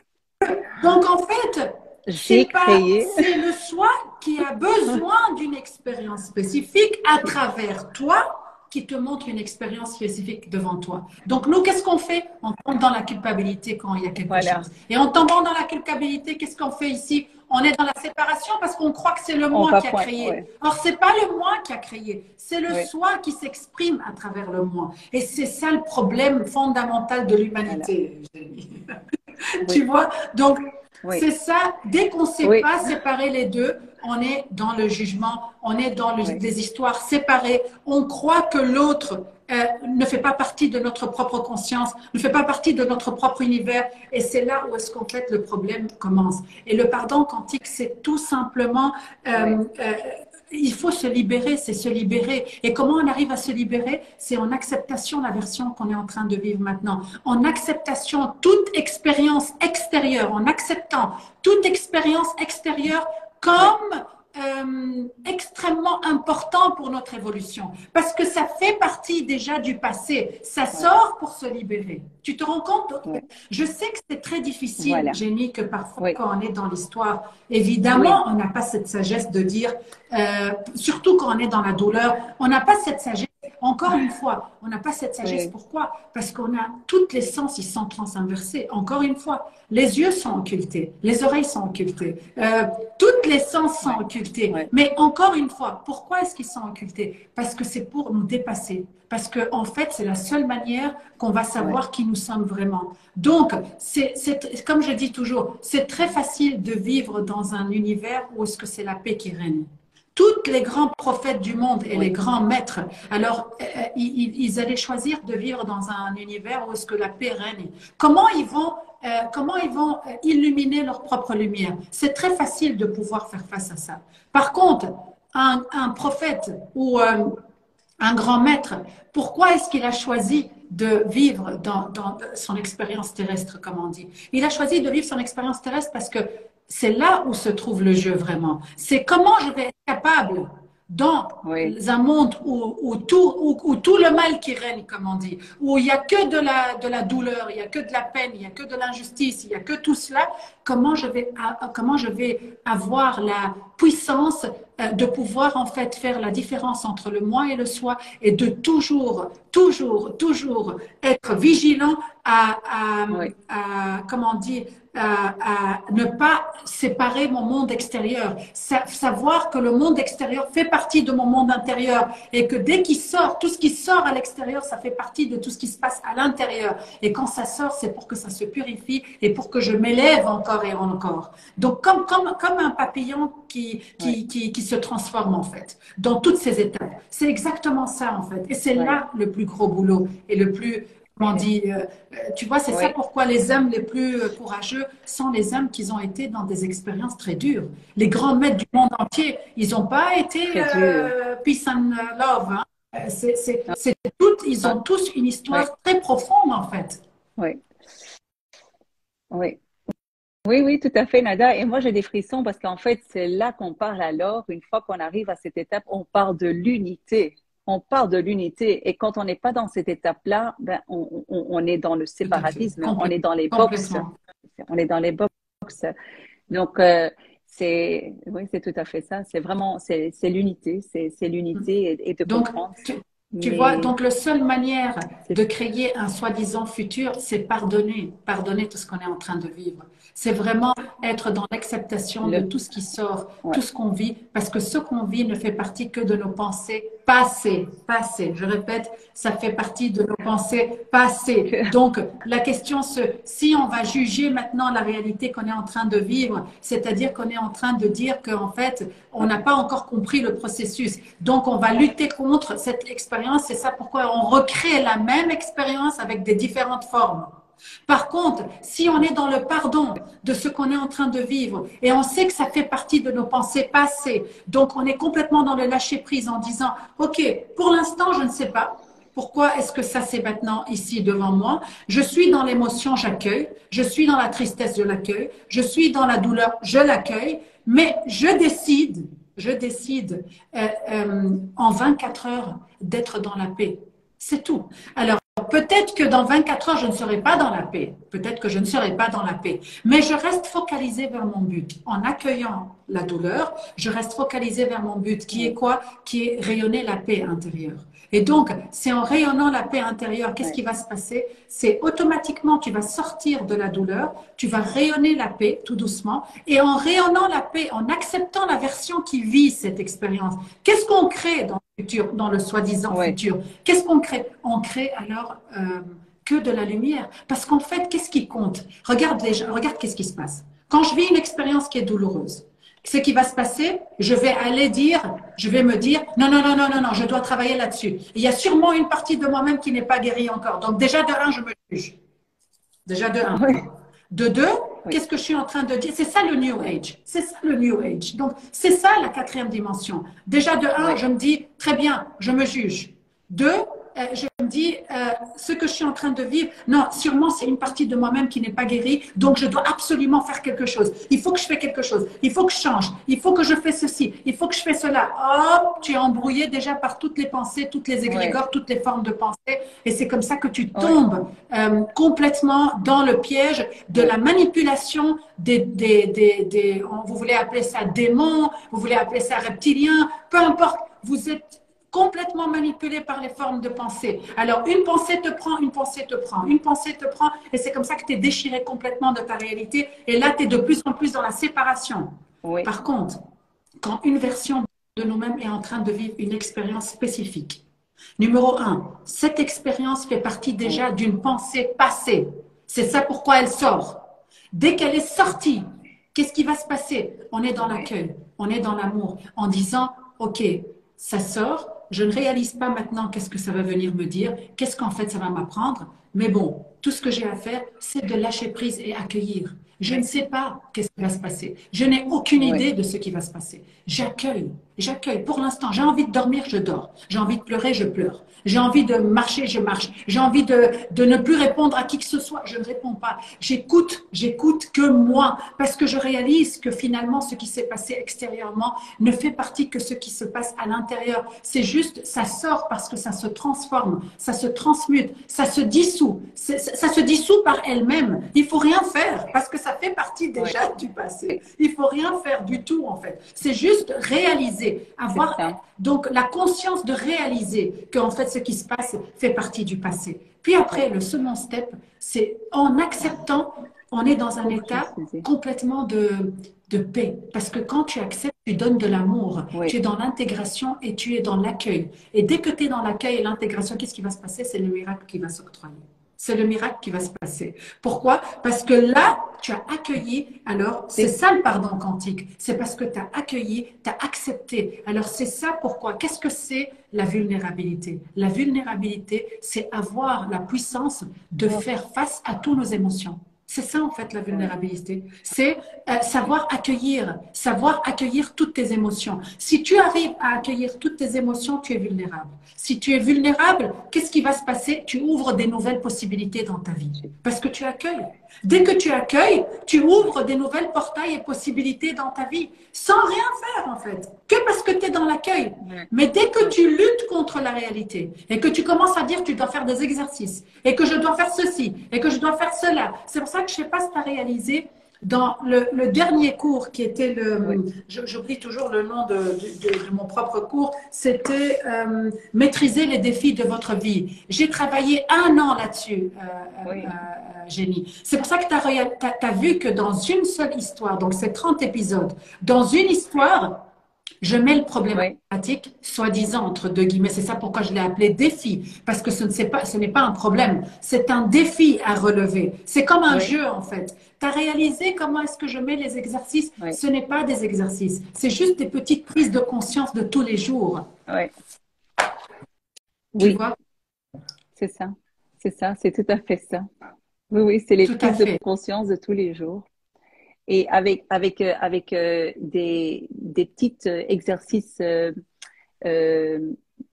Donc en fait, J'ai créé. c'est le soi qui a besoin d'une expérience spécifique à travers toi qui te montre une expérience spécifique devant toi. Donc nous, qu'est-ce qu'on fait? On tombe dans la culpabilité quand il y a quelque Voilà, chose. Et en tombant dans la culpabilité, qu'est-ce qu'on fait ici? On est dans la séparation parce qu'on croit que c'est le on moi va qui a point. créé. Ouais, Or, c'est pas le moi qui a créé, c'est le ouais, soi qui s'exprime à travers le moi. Et c'est ça le problème fondamental de voilà. l'humanité, Jenny. Oui, Tu vois? Donc, oui, c'est ça, dès qu'on ne sait oui, pas séparer les deux, on est dans le jugement, on est dans oui, des histoires séparées, on croit que l'autre ne fait pas partie de notre propre conscience, ne fait pas partie de notre propre univers, et c'est là où est-ce qu'en fait le problème commence. Et le pardon quantique, c'est tout simplement oui, il faut se libérer, c'est se libérer. Et comment on arrive à se libérer? C'est en acceptation la version qu'on est en train de vivre maintenant. En acceptation toute expérience extérieure, en acceptant toute expérience extérieure oui, comme extrêmement important pour notre évolution. Parce que ça fait partie déjà du passé. Ça oui, sort pour se libérer. Tu te rends compte? oui. Je sais que c'est très difficile, Voilà. Jenny, que parfois Oui, quand on est dans l'histoire, évidemment, oui, on n'a pas cette sagesse de dire, surtout quand on est dans la douleur, on n'a pas cette sagesse. Encore une fois, on n'a pas cette sagesse. oui, Pourquoi? Parce qu'on a toutes les sens, ils sont transinversés. Encore une fois, les yeux sont occultés, les oreilles sont occultées, toutes les sens sont oui, occultés. oui, Mais encore une fois, pourquoi est-ce qu'ils sont occultés? Parce que c'est pour nous dépasser. Parce que en fait, c'est la seule manière qu'on va oui, savoir qui nous sommes vraiment. Donc, comme je dis toujours, c'est très facile de vivre dans un univers où est-ce que c'est la paix qui règne. Tous les grands prophètes du monde et les oui, grands maîtres, alors ils allaient choisir de vivre dans un univers où est-ce que la paix règne. Comment ils vont illuminer leur propre lumière? C'est très facile de pouvoir faire face à ça. Par contre, un prophète ou un grand maître, pourquoi est-ce qu'il a choisi de vivre dans son expérience terrestre, comme on dit? Il a choisi de vivre son expérience terrestre parce que c'est là où se trouve le jeu vraiment. C'est comment je vais être capable dans oui, un monde où tout le mal qui règne, comme on dit, où il n'y a que de la douleur, il n'y a que de la peine, il n'y a que de l'injustice, il n'y a que tout cela, comment je vais avoir la puissance de pouvoir en fait faire la différence entre le moi et le soi et de toujours être vigilant oui, comment dire, à ne pas séparer mon monde extérieur, savoir que le monde extérieur fait partie de mon monde intérieur et que dès qu'il sort, tout ce qui sort à l'extérieur, ça fait partie de tout ce qui se passe à l'intérieur. Et quand ça sort, c'est pour que ça se purifie et pour que je m'élève encore et encore. Donc, comme un papillon oui, qui se transforme en fait dans toutes ces étapes. C'est exactement ça en fait. Et c'est oui, là le plus gros boulot et le plus comment on dit, tu vois, c'est ça oui, pourquoi les hommes les plus courageux sont les hommes qui ont été dans des expériences très dures. Les grands maîtres du monde entier, ils n'ont pas été très dur. peace and love. Hein. Tout, ils Ah, ont tous une oui, histoire très profonde en fait. oui, oui. Oui, oui, tout à fait, Nada. Et moi, j'ai des frissons parce qu'en fait, c'est là qu'on parle alors, une fois qu'on arrive à cette étape, on parle de l'unité. on parle de l'unité. Et quand on n'est pas dans cette étape-là, ben, on est dans le Tout à fait. séparatisme, on est dans les box. Complètement. On est dans les box. Donc, oui, c'est tout à fait ça. C'est vraiment, c'est l'unité, c'est l'unité et de Donc, comprendre. tu vois, Mais donc la seule manière c'est de créer un soi-disant futur, c'est pardonner, pardonner tout ce qu'on est en train de vivre. C'est vraiment être dans l'acceptation de le, tout ce qui sort, tout ouais, ce qu'on vit, parce que ce qu'on vit ne fait partie que de nos pensées passées, passées. Je répète, ça fait partie de nos pensées passées. que, Donc, la question, c'est si on va juger maintenant la réalité qu'on est en train de vivre, c'est-à-dire qu'on est en train de dire qu'en fait, on n'a pas encore compris le processus. Donc, on va lutter contre cette expérience. C'est ça pourquoi on recrée la même expérience avec des différentes formes. Par contre, si on est dans le pardon de ce qu'on est en train de vivre et on sait que ça fait partie de nos pensées passées, donc on est complètement dans le lâcher prise en disant, OK, pour l'instant, je ne sais pas. Pourquoi est-ce que ça c'est maintenant ici devant moi? Je suis dans l'émotion, j'accueille. Je suis dans la tristesse, je l'accueille. Je suis dans la douleur, je l'accueille. Mais je décide en 24 heures d'être dans la paix. C'est tout. Alors, peut-être que dans 24 heures, je ne serai pas dans la paix. Peut-être que je ne serai pas dans la paix. Mais je reste focalisée vers mon but. En accueillant la douleur, je reste focalisée vers mon but, qui est ouais, quoi? Qui est rayonner la paix intérieure. Et donc, c'est en rayonnant la paix intérieure, qu'est-ce ouais, qui va se passer? C'est automatiquement, tu vas sortir de la douleur, tu vas rayonner la paix tout doucement. Et en rayonnant la paix, en acceptant la version qui vit cette expérience, qu'est-ce qu'on crée dans le futur, dans le soi-disant ouais, futur? Qu'est-ce qu'on crée? On crée alors que de la lumière. Parce qu'en fait, qu'est-ce qui compte? Regarde les gens, regarde qu'est-ce qui se passe. Quand je vis une expérience qui est douloureuse, ce qui va se passer, je vais me dire, non, non, non, non, non, non, je dois travailler là-dessus. Il y a sûrement une partie de moi-même qui n'est pas guérie encore. Donc déjà de un, je me juge. Déjà de un. ouais, De deux, oui, qu'est-ce que je suis en train de dire? C'est ça le New Age. C'est ça le New Age. Donc c'est ça la quatrième dimension. Déjà de un, oui, je me dis, très bien, je me juge. Deux, je me dis, ce que je suis en train de vivre, non, sûrement c'est une partie de moi-même qui n'est pas guérie, donc je dois absolument faire quelque chose. Il faut que je fasse quelque chose. Il faut que je change. Il faut que je fasse ceci. Il faut que je fasse cela. Hop, tu es embrouillé déjà par toutes les pensées, toutes les ouais, égrégores, toutes les formes de pensée. Et c'est comme ça que tu ouais, tombes complètement dans le piège de ouais, la manipulation vous voulez appeler ça démons, vous voulez appeler ça reptilien, peu importe. Vous êtes complètement manipulé par les formes de pensée. Alors, une pensée te prend, une pensée te prend, une pensée te prend, et c'est comme ça que tu es déchiré complètement de ta réalité, et là, tu es de plus en plus dans la séparation. oui, Par contre, quand une version de nous-mêmes est en train de vivre une expérience spécifique, numéro un, cette expérience fait partie oui, déjà d'une pensée passée. C'est ça pourquoi elle sort. Dès qu'elle est sortie, qu'est-ce qui va se passer? On est dans oui, l'accueil, on est dans l'amour, en disant, OK, ça sort, je ne réalise pas maintenant qu'est-ce que ça va venir me dire, qu'est-ce qu'en fait ça va m'apprendre, mais bon, tout ce que j'ai à faire, c'est de lâcher prise et accueillir. Je ne oui, sais pas qu'est-ce qui va se passer. Je n'ai aucune oui, idée de ce qui va se passer. J'accueille, j'accueille. Pour l'instant, j'ai envie de dormir, je dors. J'ai envie de pleurer, je pleure. J'ai envie de marcher, je marche. J'ai envie de ne plus répondre à qui que ce soit, je ne réponds pas. J'écoute que moi, parce que je réalise que finalement, ce qui s'est passé extérieurement ne fait partie que ce qui se passe à l'intérieur. C'est juste, ça sort parce que ça se transforme, ça se transmute, ça se dissout. Ça se dissout par elle-même. Il faut rien faire parce que ça fait partie oui, déjà du passé. oui, Il faut rien faire du tout en fait. C'est juste réaliser, c'est avoir ça. donc la conscience de réaliser que en fait ce qui se passe fait partie du passé. Puis après, Oui, le second step, c'est en acceptant, on est dans un pour état préciser. complètement de paix. Parce que quand tu acceptes, tu donnes de l'amour, tu Oui, es dans l'intégration et tu es dans l'accueil. Et dès que tu es dans l'accueil et l'intégration, qu'est-ce qui va se passer? C'est le miracle qui va s'octroyer. C'est le miracle qui va se passer. Pourquoi? Parce que là, tu as accueilli. Alors, c'est c'est ça le pardon quantique. C'est parce que tu as accueilli, tu as accepté. Alors, c'est ça pourquoi. Qu'est-ce que c'est la vulnérabilité? La vulnérabilité, c'est avoir la puissance de oh, faire face à toutes nos émotions. C'est ça en fait la vulnérabilité. C'est savoir accueillir toutes tes émotions. Si tu arrives à accueillir toutes tes émotions, tu es vulnérable. Si tu es vulnérable, qu'est-ce qui va se passer? Tu ouvres des nouvelles possibilités dans ta vie parce que tu accueilles. Dès que tu accueilles, tu ouvres des nouvelles portails et possibilités dans ta vie sans rien faire en fait, que parce que tu es dans l'accueil. Mais dès que tu luttes contre la réalité et que tu commences à dire tu dois faire des exercices et que je dois faire ceci et que je dois faire cela, c'est pour ça que je ne sais pas si tu as réalisé dans le dernier cours qui était Oui, j'oublie toujours le nom de mon propre cours, c'était maîtriser les défis de votre vie. J'ai travaillé 1 an là-dessus, oui, Génie. C'est pour ça que tu as vu que dans une seule histoire, donc c'est 30 épisodes, dans une histoire, je mets le oui, problématique, soi-disant, entre deux guillemets. C'est ça pourquoi je l'ai appelé défi, parce que ce n'est pas un problème, c'est un défi à relever. C'est comme un oui, jeu, en fait. Tu as réalisé comment est-ce que je mets les exercices? oui, Ce n'est pas des exercices, c'est juste des petites prises de conscience de tous les jours. oui, Tu oui, vois? c'est ça. C'est ça, c'est tout à fait ça. Oui, oui, c'est les Tout à prises de fait. conscience de tous les jours. Et avec des petits exercices euh,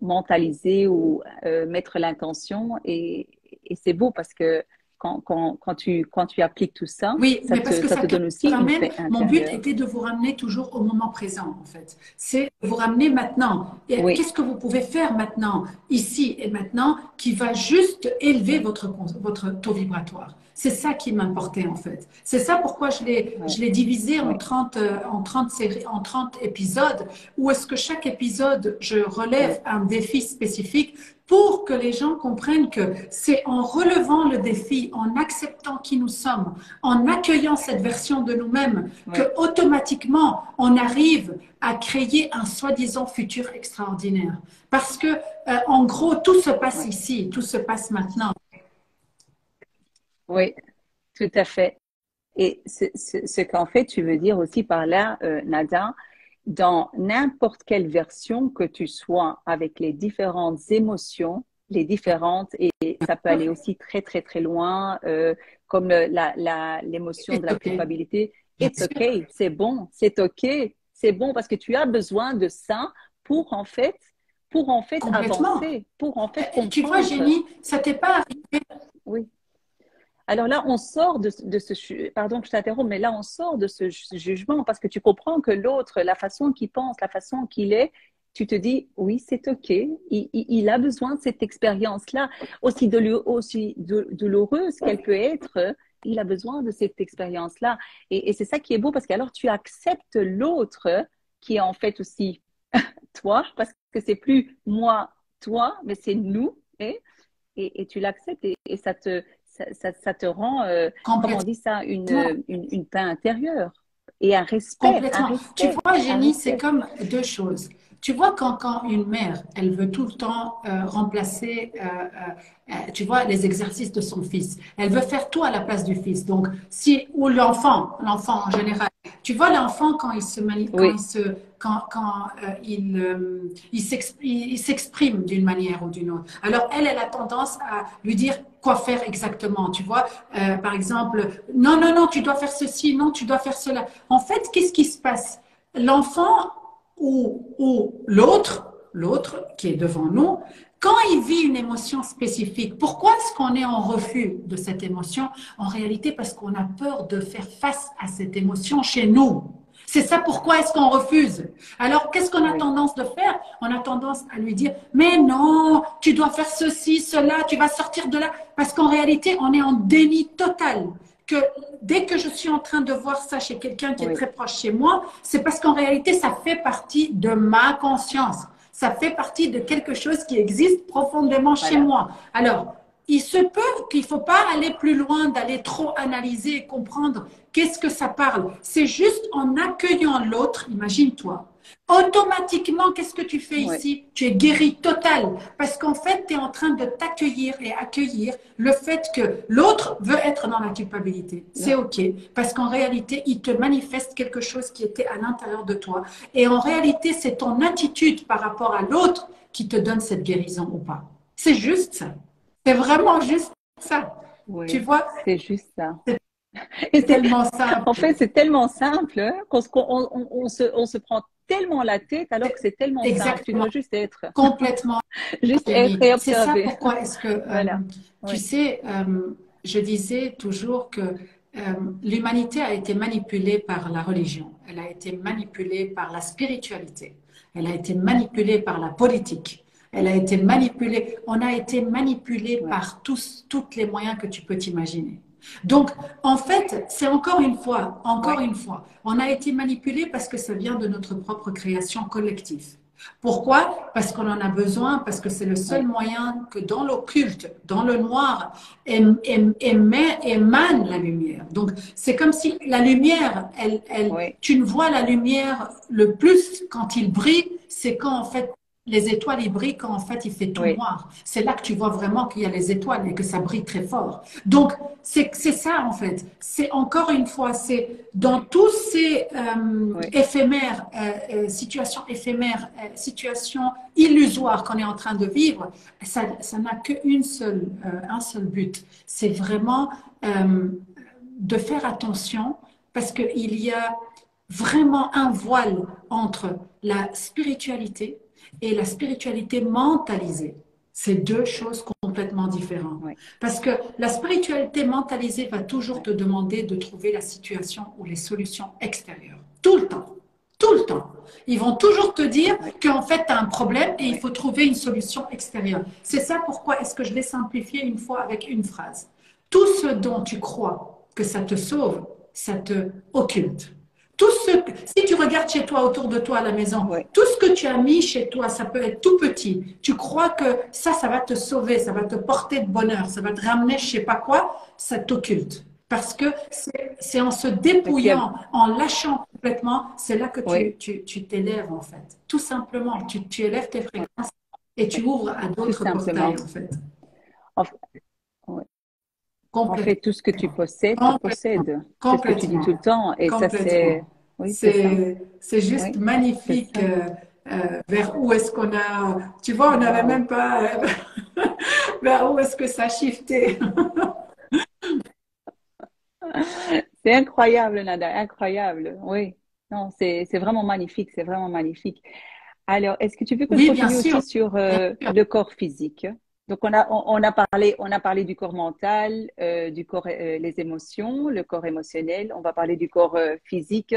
mentalisés ou mettre l'intention. Et c'est beau parce que quand tu appliques tout ça, Oui, mais parce que ça ça te te donne aussi une ramène, paix mon but intérieure. était de vous ramener toujours au moment présent, en fait. C'est de vous ramener maintenant. Et Oui, qu'est-ce que vous pouvez faire maintenant, ici et maintenant, qui va juste élever votre taux vibratoire? C'est ça qui m'importait, en fait. C'est ça pourquoi oui, je l'ai divisé oui, en 30 séries, en 30 épisodes, où est-ce que chaque épisode, je oui, relève un défi spécifique pour que les gens comprennent que c'est en relevant le défi, en acceptant qui nous sommes, en accueillant cette version de nous-mêmes, que oui, automatiquement on arrive à créer un soi-disant futur extraordinaire. Parce que, en gros, tout se passe oui, ici, tout se passe maintenant. oui, tout à fait. Et ce qu'en fait, tu veux dire aussi par là, Nada, dans n'importe quelle version que tu sois, avec les différentes émotions, les différentes, et ça peut aller aussi très, très, très loin, comme l'émotion Et de la OK, culpabilité. bien It's sûr, okay, c'est bon, c'est bon parce que tu as besoin de ça pour en fait, pour en fait complètement. avancer, pour en fait Tu vois, comprendre. Génie, ça t'est pas arrivé. Oui. Alors là, on sort pardon que je t'interromps, mais là, on sort de ce jugement parce que tu comprends que l'autre, la façon qu'il pense, la façon qu'il est, tu te dis, oui, c'est OK. Il a besoin de cette expérience-là, aussi douloureuse qu'elle peut être. Il a besoin de cette expérience-là. Et c'est ça qui est beau parce qu'alors tu acceptes l'autre qui est en fait aussi toi, parce que c'est plus moi, toi, mais c'est nous. Et tu l'acceptes et ça te rend, comment on Complètement. dit ça, une paix intérieure et Complètement. Tu vois, un Génie, c'est respect. comme deux choses. Tu vois, quand une mère, elle veut tout le temps remplacer, tu vois, les exercices de son fils. Elle veut faire tout à la place du fils. Donc, si, ou l'enfant en général. Tu vois, l'enfant, Oui, il s'exprime d'une manière ou d'une autre. Alors, elle a tendance à lui dire quoi faire exactement. Tu vois, par exemple, non, non, non, tu dois faire ceci, non, tu dois faire cela. En fait, qu'est-ce qui se passe? L'enfant ou l'autre qui est devant nous, quand il vit une émotion spécifique, pourquoi est-ce qu'on est en refus de cette émotion? En réalité, parce qu'on a peur de faire face à cette émotion chez nous. C'est ça pourquoi est-ce qu'on refuse. Alors, qu'est-ce qu'on a oui, tendance de faire? On a tendance à lui dire, mais non, tu dois faire ceci, cela, tu vas sortir de là. Parce qu'en réalité, on est en déni total. Que dès que je suis en train de voir ça chez quelqu'un qui est oui, très proche chez moi, c'est parce qu'en réalité, ça fait partie de ma conscience. Ça fait partie de quelque chose qui existe profondément chez voilà. moi. Alors, il se peut qu'il ne faut pas aller plus loin, d'aller trop analyser et comprendre qu'est-ce que ça parle. C'est juste en accueillant l'autre, imagine-toi. Automatiquement, qu'est-ce que tu fais Oui, ici? Tu es guéri total parce qu'en fait, tu es en train de t'accueillir et accueillir le fait que l'autre veut être dans la culpabilité. C'est là, OK parce qu'en réalité, il te manifeste quelque chose qui était à l'intérieur de toi. Et en réalité, c'est ton attitude par rapport à l'autre qui te donne cette guérison ou pas. C'est juste ça. C'est vraiment juste ça. Tu oui, vois? c'est juste ça. Et C'est tellement simple. en fait, c'est tellement simple hein, on se prend tellement la tête alors que c'est tellement simple. Tu Exactement, dois juste être, complètement. juste être Jamie. et C'est ça observer. pourquoi est-ce que, Voilà. tu Oui, sais, je disais toujours que l'humanité a été manipulée par la religion, elle a été manipulée par la spiritualité, elle a été manipulée par la politique, elle a été manipulée, on a été manipulé oui, par tous les moyens que tu peux t'imaginer. Donc, en fait, c'est encore oui, une fois, on a été manipulé parce que ça vient de notre propre création collective. Pourquoi? Parce qu'on en a besoin, parce que c'est le seul oui, moyen que dans l'occulte, dans le noir, émane la lumière. Donc, c'est comme si la lumière, oui, tu ne vois la lumière le plus quand il brille, c'est quand en fait les étoiles ils brillent quand en fait il fait tout oui, noir. C'est là que tu vois vraiment qu'il y a les étoiles et que ça brille très fort. Donc, c'est ça en fait. C'est encore une fois, c'est dans tous ces oui, situations éphémères, situations illusoires qu'on est en train de vivre, ça n'a un seul but. C'est vraiment euh, de faire attention parce qu'il y a vraiment un voile entre la spiritualité et la spiritualité mentalisée. C'est deux choses complètement différentes. oui, Parce que la spiritualité mentalisée va toujours oui, te demander de trouver la situation ou les solutions extérieures. Tout le temps. Tout le temps. Ils vont toujours te dire oui, qu'en fait, tu as un problème et il oui. faut trouver une solution extérieure. C'est ça pourquoi est-ce que je l'ai simplifié une fois avec une phrase. Tout ce dont tu crois que ça te sauve, ça te occulte. Si tu regardes chez toi, autour de toi à la maison, Oui. tout ce que tu as mis chez toi, ça peut être tout petit. Tu crois que ça va te sauver, ça va te porter de bonheur, ça va te ramener je sais pas quoi, ça t'occulte. Parce que c'est en se Parce qu'il y a, dépouillant, en lâchant complètement, c'est là que oui, tu t'élèves en fait. Tout simplement, tu élèves tes oui, fréquences et tu oui, ouvres à tout d'autres portails simplement. en fait. En, oui. En fait, Complètement, tout ce que tu possèdes te complètement, possède. C'est ce que tu dis complètement. tout le temps. Et ça, c'est, Complètement. oui, c'est ça. C'est juste Oui, c'est magnifique ça. vers où est-ce qu'on a, tu vois, on n'avait Waouh. même pas vers où est-ce que ça a shifté. C'est incroyable, Nada, incroyable. Oui. Non, c'est vraiment magnifique. C'est vraiment magnifique. Alors, est-ce que tu veux que je Oui, bien continue sûr, aussi sur bien sûr. le corps physique? Donc, on a parlé du corps mental, du corps, les émotions, le corps émotionnel. On va parler du corps physique.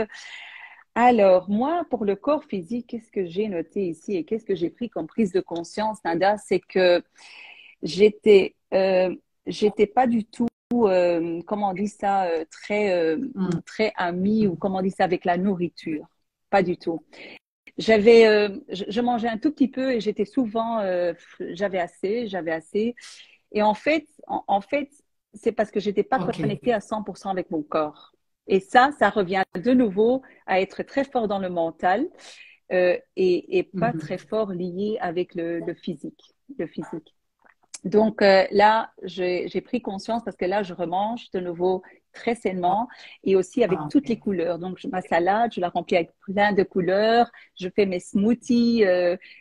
Alors, moi, pour le corps physique, qu'est-ce que j'ai noté ici et qu'est-ce que j'ai pris comme prise de conscience, Nada? C'est que j'étais, j'étais pas du tout, comment on dit ça, Mm. très amie ou comment on dit ça avec la nourriture. Pas du tout. Je mangeais un tout petit peu et j'étais souvent, j'avais assez. Et en fait, c'est parce que j'étais pas Ok. connectée à 100% avec mon corps. Et ça revient de nouveau à être très fort dans le mental et pas très Mhm. fort lié avec le physique, le physique. Donc là, j'ai pris conscience parce que là, je remange de nouveau très sainement et aussi avec Ah, toutes les ok. couleurs. Donc, ma salade, je la remplis avec plein de couleurs. Je fais mes smoothies.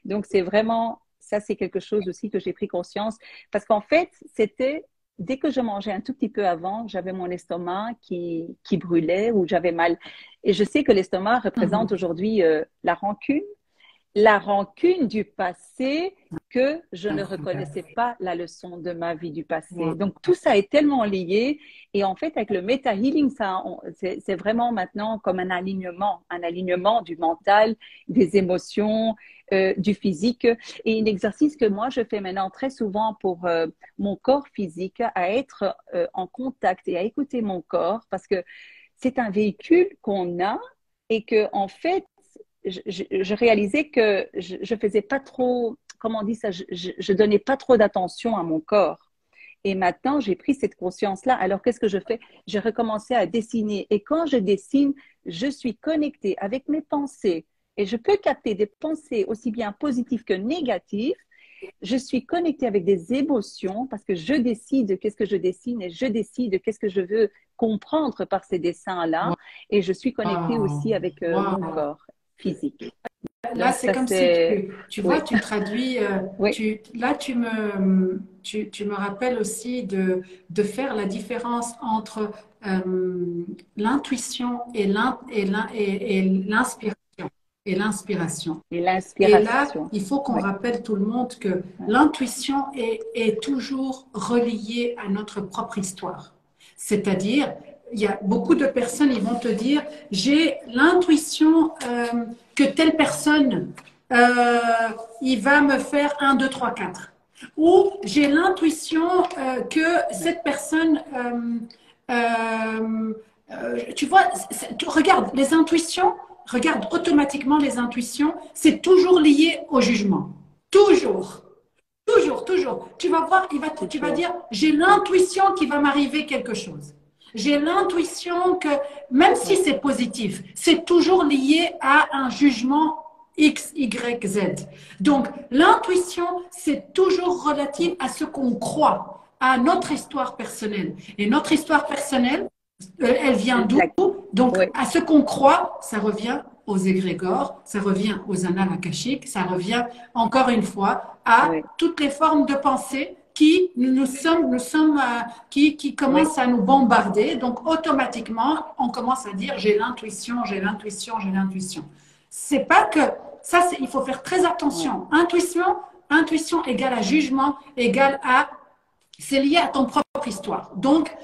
Donc, c'est vraiment, ça, c'est quelque chose aussi que j'ai pris conscience parce qu'en fait, c'était, dès que je mangeais un tout petit peu avant, j'avais mon estomac qui brûlait ou j'avais mal. Et je sais que l'estomac représente Mhm. aujourd'hui la rancune du passé que je ne reconnaissais pas la leçon de ma vie du passé. Wow. Donc tout ça est tellement lié et en fait avec le Meta Healing, c'est vraiment maintenant comme un alignement du mental, des émotions, du physique et un exercice que moi je fais maintenant très souvent pour mon corps physique à être en contact et à écouter mon corps parce que c'est un véhicule qu'on a et que en fait je réalisais que je faisais pas trop, comment on dit ça, je donnais pas trop d'attention à mon corps. Et maintenant, j'ai pris cette conscience-là. Alors, qu'est-ce que je fais? J'ai recommencé à dessiner. Et quand je dessine, je suis connectée avec mes pensées. Et je peux capter des pensées aussi bien positives que négatives. Je suis connectée avec des émotions parce que je décide qu'est-ce que je dessine et je décide qu'est-ce que je veux comprendre par ces dessins-là. Et je suis connectée Wow. aussi avec mon Wow. corps physique. là, Donc c'est ça comme si c'est, tu vois, oui, tu traduis, oui, là, tu me rappelles aussi de faire la différence entre l'intuition et l'inspiration. Et l'inspiration. et Et là, l'inspiration. il faut qu'on Oui, rappelle tout le monde que oui, l'intuition est toujours reliée à notre propre histoire. C'est-à-dire, il y a beaucoup de personnes, ils vont te dire, j'ai l'intuition que telle personne, euh, il va me faire un, 2, 3, 4. Ou j'ai l'intuition que oui, cette personne, tu vois, regarde, les intuitions, regarde automatiquement les intuitions, c'est toujours lié au jugement. Toujours. Toujours, toujours. Tu vas voir, tu vas toujours. dire, j'ai Oui, l'intuition qu'il va m'arriver quelque chose. J'ai l'intuition que, même si oui, c'est positif, c'est toujours lié à un jugement X, Y, Z. Donc, l'intuition, c'est toujours relative oui, à ce qu'on croit, à notre histoire personnelle. Et notre histoire personnelle, elle vient d'où? exact. Donc, Oui, à ce qu'on croit, ça revient aux égrégores, ça revient aux annales akashiques, ça revient encore une fois à oui, toutes les formes de pensée qui qui oui, commencent à nous bombarder. Donc, automatiquement, on commence à dire j'ai l'intuition, j'ai l'intuition, j'ai l'intuition. C'est pas que ça, il faut faire très oui. attention. Intuition égale à jugement, égale à c'est lié à ton propre histoire. Donc,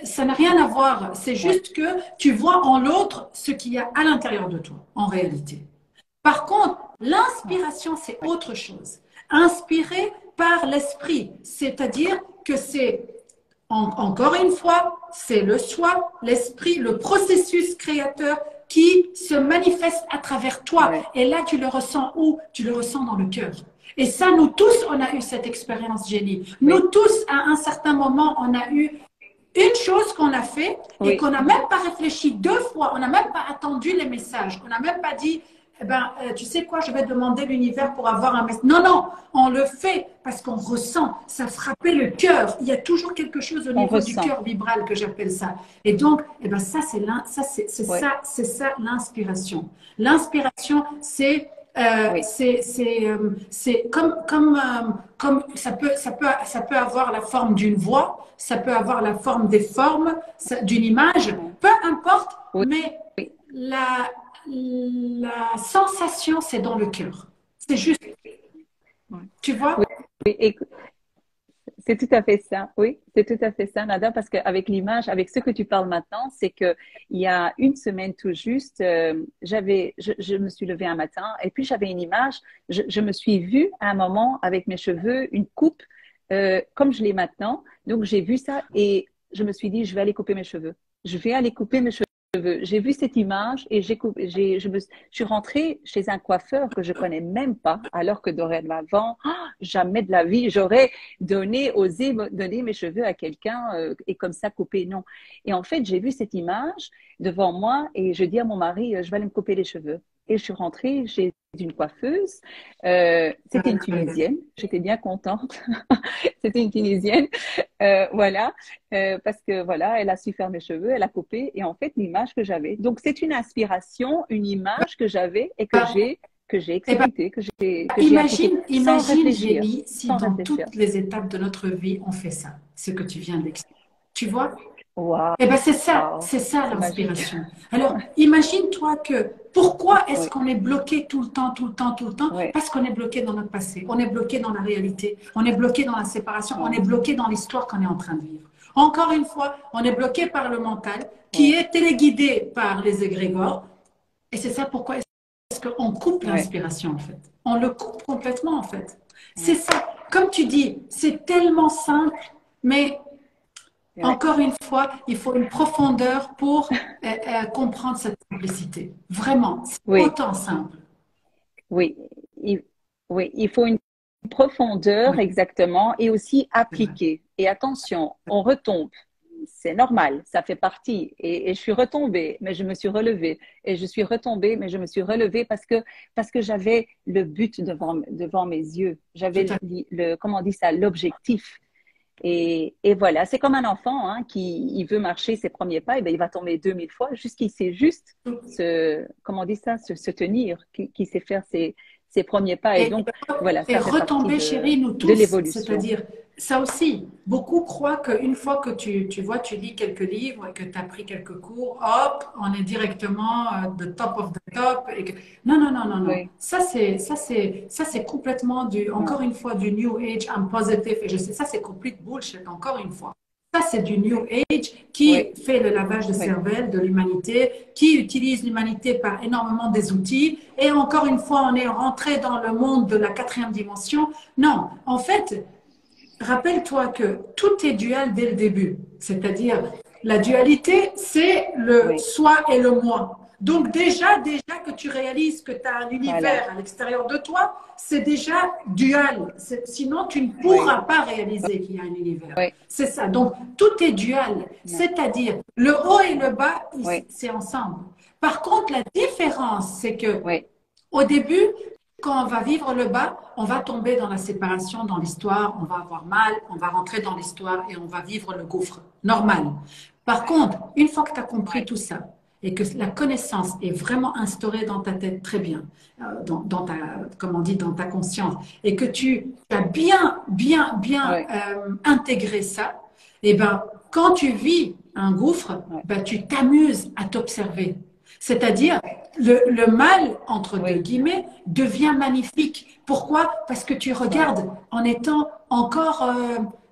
ça n'a rien à voir. C'est Oui. juste que tu vois en l'autre ce qu'il y a à l'intérieur de toi, en réalité. Par contre, Ah, l'inspiration, c'est oui. autre chose. Inspiré par l'esprit, c'est-à-dire que c'est, encore une fois, c'est le soi, l'esprit, le processus créateur qui se manifeste à travers toi. Oui. Et là, tu le ressens où? Tu le ressens dans le cœur. Et ça, nous tous, on a eu cette expérience, Jenny. Nous Oui. tous, à un certain moment, on a eu une chose qu'on a fait et Oui. qu'on n'a même pas réfléchi deux fois, on n'a même pas attendu les messages, on n'a même pas dit, eh ben, tu sais quoi, je vais demander l'univers pour avoir un message. Non, non, on le fait parce qu'on ressent, ça frappait le cœur. Il y a toujours quelque chose au On niveau du ressent. cœur vibral que j'appelle ça. Et donc, eh ben, Oui. c'est ça l'inspiration. L'inspiration, Oui. c'est comme ça peut avoir la forme d'une voix, ça peut avoir la forme des formes, d'une image, Oui. peu importe, Oui. mais Oui. la sensation, c'est dans le cœur. C'est juste, Oui. tu vois? Oui. Oui. C'est tout à fait ça, oui, c'est tout à fait ça, Nada, parce qu'avec l'image, avec ce que tu parles maintenant, c'est que il y a une semaine tout juste, je me suis levée un matin et puis j'avais une image, je me suis vue à un moment avec mes cheveux, une coupe, comme je l'ai maintenant. Donc j'ai vu ça et je me suis dit, je vais aller couper mes cheveux. Je vais aller couper mes cheveux. J'ai vu cette image et je suis rentrée chez un coiffeur que je connais même pas, alors que dorénavant, jamais de la vie, j'aurais osé donner mes cheveux à quelqu'un et comme ça couper, non. Et en fait, j'ai vu cette image devant moi et je dis à mon mari, je vais aller me couper les cheveux. Et je suis rentrée chez une coiffeuse. C'était une Tunisienne. J'étais bien contente. C'était une Tunisienne. Voilà. Parce que voilà, elle a su faire mes cheveux, elle a coupé. Et en fait, l'image que j'avais. Donc, c'est une inspiration, une image que j'avais et que j'ai Eh ben, exécutée, que j'ai appliquée sans imagine, réfléchir. Jenny, si Sans dans réfléchir. toutes les étapes de notre vie, on fait ça, ce que tu viens d'expliquer. Tu vois? Waouh, Eh ben c'est ça c'est magique. l'inspiration. Alors, imagine-toi que pourquoi est-ce Oui, qu'on est bloqué tout le temps, tout le temps, tout le temps? oui, Parce qu'on est bloqué dans notre passé, on est bloqué dans la réalité, on est bloqué dans la séparation, on est oui, bloqué dans l'histoire qu'on est en train de vivre. Encore une fois, on est bloqué par le mental qui oui, est téléguidé par les égrégores. Et c'est ça pourquoi est-ce qu'on coupe oui, l'inspiration en fait. On le coupe complètement en fait. C'est oui, ça. Comme tu dis, c'est tellement simple, mais oui, encore une fois, il faut une profondeur pour comprendre cette simplicité. Vraiment, c'est oui, autant simple. oui. Il, oui, il faut une profondeur Oui, exactement et aussi c'est vrai. appliquer. Et attention, on retombe. C'est normal, ça fait partie. Et je suis retombée, mais je me suis relevée. Et je suis retombée, mais je me suis relevée parce que j'avais le but devant mes yeux. Tout J'avais à comment on dit ça, l'objectif. Et voilà, c'est comme un enfant hein, qui il veut marcher ses premiers pas, et ben, il va tomber 2000 fois jusqu'il sait juste comment on dit ça, se tenir, qui sait faire ses premiers pas. Et Et, donc, voilà, et ça fait partie retomber, chérie, nous de tous. l'évolution. C'est-à-dire, ça aussi, beaucoup croient qu'une fois que tu vois, tu lis quelques livres et que tu as pris quelques cours, hop, on est directement the top of the top. Non, non, non, non, non. Oui, Ça, c'est complètement encore non, une fois, du New Age, I'm positive. Et je sais, ça, c'est complete bullshit, encore une fois. Ça, c'est du New Age qui oui, fait le lavage de oui, cervelle de l'humanité, qui utilise l'humanité par énormément des outils. Et encore une fois, on est rentré dans le monde de la quatrième dimension. Non, en fait, rappelle-toi que tout est dual dès le début. C'est-à-dire, la dualité, c'est le oui, soi et le moi. Donc déjà que tu réalises que tu as un voilà, univers à l'extérieur de toi, c'est déjà dual. Sinon, tu ne oui, pourras pas réaliser qu'il y a un univers. oui, C'est ça. Donc, tout est dual. non, C'est-à-dire, le haut et le bas, oui, c'est ensemble. Par contre, la différence, c'est que oui, au début, quand on va vivre le bas, on va tomber dans la séparation, dans l'histoire, on va avoir mal, on va rentrer dans l'histoire et on va vivre le gouffre. Normal. Par contre, une fois que tu as compris oui, tout ça et que la connaissance est vraiment instaurée dans ta tête très bien, dans ta, comme on dit, dans ta conscience, et que tu as bien oui, intégré ça, et ben, quand tu vis un gouffre, oui, ben, tu t'amuses à t'observer. C'est-à-dire, le mal, entre deux oui, guillemets, devient magnifique. Pourquoi? Parce que tu oui, regardes en étant encore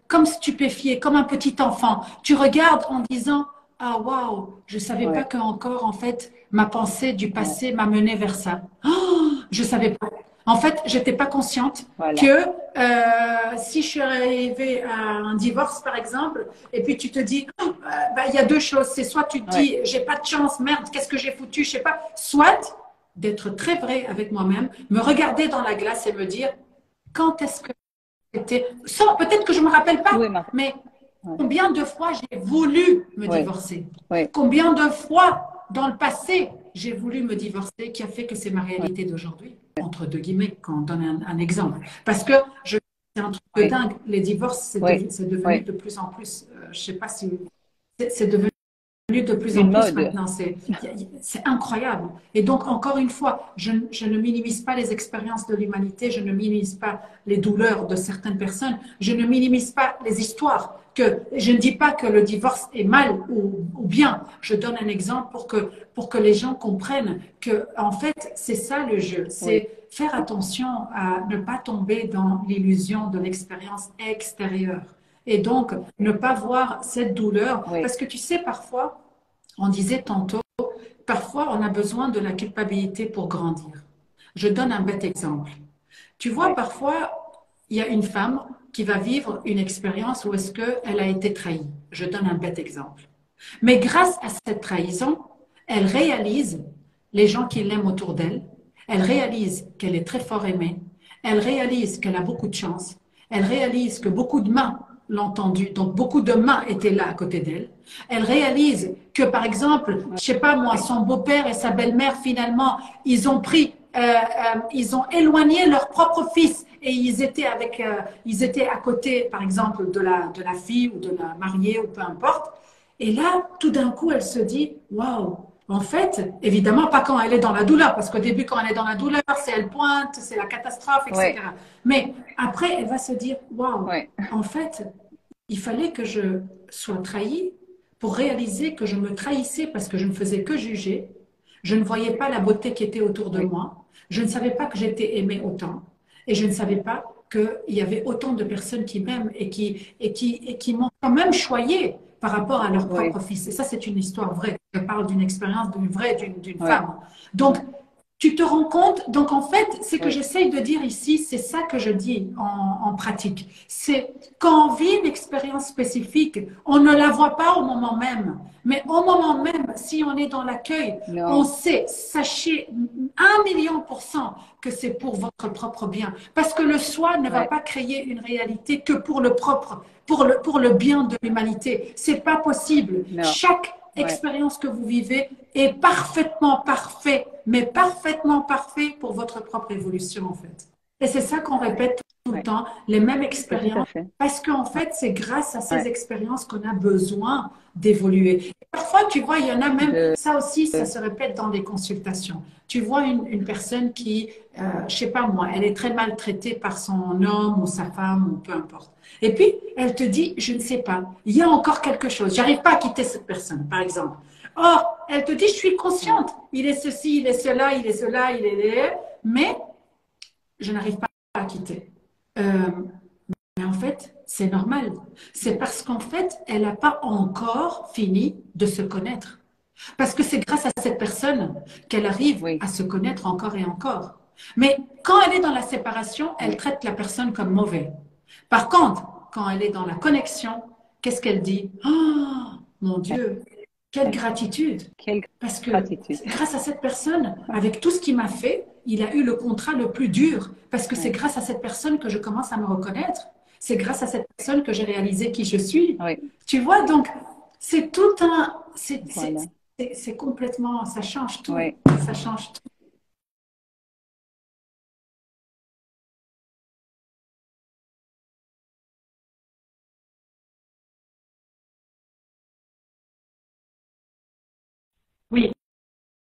comme stupéfié, comme un petit enfant. Tu regardes en disant, ah waouh, je savais pas oui, que encore en fait ma pensée du oui, passé m'a mené vers ça. Oh, je savais pas. En fait, j'étais pas consciente voilà, que si je suis arrivée à un divorce, par exemple, et puis tu te dis, oh, bah, il y a deux choses. C'est soit tu te oui, dis, j'ai pas de chance, merde, qu'est-ce que j'ai foutu, je sais pas. Soit d'être très vrai avec moi-même, me regarder dans la glace et me dire, quand est-ce que c'était, sans, peut-être que je me rappelle pas, oui, Marc, mais oui, combien de fois j'ai voulu me oui, divorcer? oui, Combien de fois dans le passé j'ai voulu me divorcer qui a fait que c'est ma oui, réalité d'aujourd'hui? Entre deux guillemets, quand on donne un exemple. Parce que c'est un truc de oui, dingue. Les divorces, oui, c'est devenu oui, de plus en plus, je sais pas si c'est devenu de plus en une plus mode, maintenant. C'est incroyable. Et donc, encore une fois, je ne minimise pas les expériences de l'humanité, je ne minimise pas les douleurs de certaines personnes, je ne minimise pas les histoires. Je ne dis pas que le divorce est mal ou bien. Je donne un exemple pour que les gens comprennent que, en fait, c'est ça le jeu. oui, C'est faire attention à ne pas tomber dans l'illusion de l'expérience extérieure. Et donc, ne pas voir cette douleur. oui, Parce que tu sais, parfois, on disait tantôt, parfois on a besoin de la culpabilité pour grandir. Je donne un bête exemple. Tu vois, oui, parfois, il y a une femme qui va vivre une expérience où est-ce qu'elle a été trahie. Je donne un bête exemple. Mais grâce à cette trahison, elle réalise les gens qui l'aiment autour d'elle. Elle réalise qu'elle est très fort aimée. Elle réalise qu'elle a beaucoup de chance. Elle réalise que beaucoup de mains l'ont entendue, donc beaucoup de mains étaient là à côté d'elle. Elle réalise que, par exemple, je sais pas moi, oui, son beau-père et sa belle-mère, finalement, ils ont éloigné leur propre fils et ils étaient à côté, par exemple, de la fille ou de la mariée ou peu importe. Et là, tout d'un coup, elle se dit, waouh, en fait, évidemment, pas quand elle est dans la douleur, parce qu'au début, quand elle est dans la douleur, c'est elle pointe, c'est la catastrophe, oui, etc. Mais après, elle va se dire, waouh, oui, en fait, il fallait que je sois trahie pour réaliser que je me trahissais parce que je ne faisais que juger. Je ne voyais pas la beauté qui était autour de oui, moi. Je ne savais pas que j'étais aimée autant. Et je ne savais pas qu'il y avait autant de personnes qui m'aiment et qui m'ont quand même choyée par rapport à leur propre oui, fils. Et ça, c'est une histoire vraie. Je parle d'une expérience d'une oui, femme. Donc, oui, tu te rends compte, donc en fait, ce que oui, j'essaye de dire ici, c'est ça que je dis en pratique. C'est quand on vit une expérience spécifique, on ne la voit pas au moment même. Mais au moment même, si on est dans l'accueil, on non, sait, sachez 1 000 000% que c'est pour votre propre bien. Parce que le soi ne va oui, pas créer une réalité que pour le propre, pour le bien de l'humanité. C'est pas possible. non, Chaque oui, expérience que vous vivez est parfaitement parfait, mais parfaitement parfait pour votre propre évolution en fait. Et c'est ça qu'on répète tout le ouais, temps les mêmes c'est tout à expériences fait. parce qu'en fait, c'est grâce à ces Ouais, expériences qu'on a besoin d'évoluer. Parfois, tu vois, il y en a même, de, ça aussi, ça se répète dans des consultations. Tu vois une personne qui, je sais pas moi, elle est très maltraitée par son homme ou sa femme ou peu importe. Et puis, elle te dit, je ne sais pas, il y a encore quelque chose, j'arrive pas à quitter cette personne, par exemple. Or, elle te dit, je suis ouais, consciente, il est ceci, il est cela, il est cela, il est... Mais je n'arrive pas à quitter. Euh, mais en fait, c'est normal. C'est ouais, parce qu'en fait, elle n'a pas encore fini de se connaître. Parce que c'est grâce à cette personne qu'elle arrive oui, à se connaître encore et encore. Mais quand elle est dans la séparation, elle oui. traite la personne comme mauvais. Par contre, quand elle est dans la connexion, qu'est-ce qu'elle dit? Oh, mon Dieu, quelle Ouais. gratitude! Quelle Parce que gratitude. grâce à cette personne, avec tout ce qu'il m'a fait, il a eu le contrat le plus dur. Parce que c'est Ouais, grâce à cette personne que je commence à me reconnaître. C'est grâce à cette personne que j'ai réalisé qui je suis. oui, Tu vois, donc, c'est tout un... voilà. C'est complètement... Ça change tout. Oui. Ça change tout. Oui,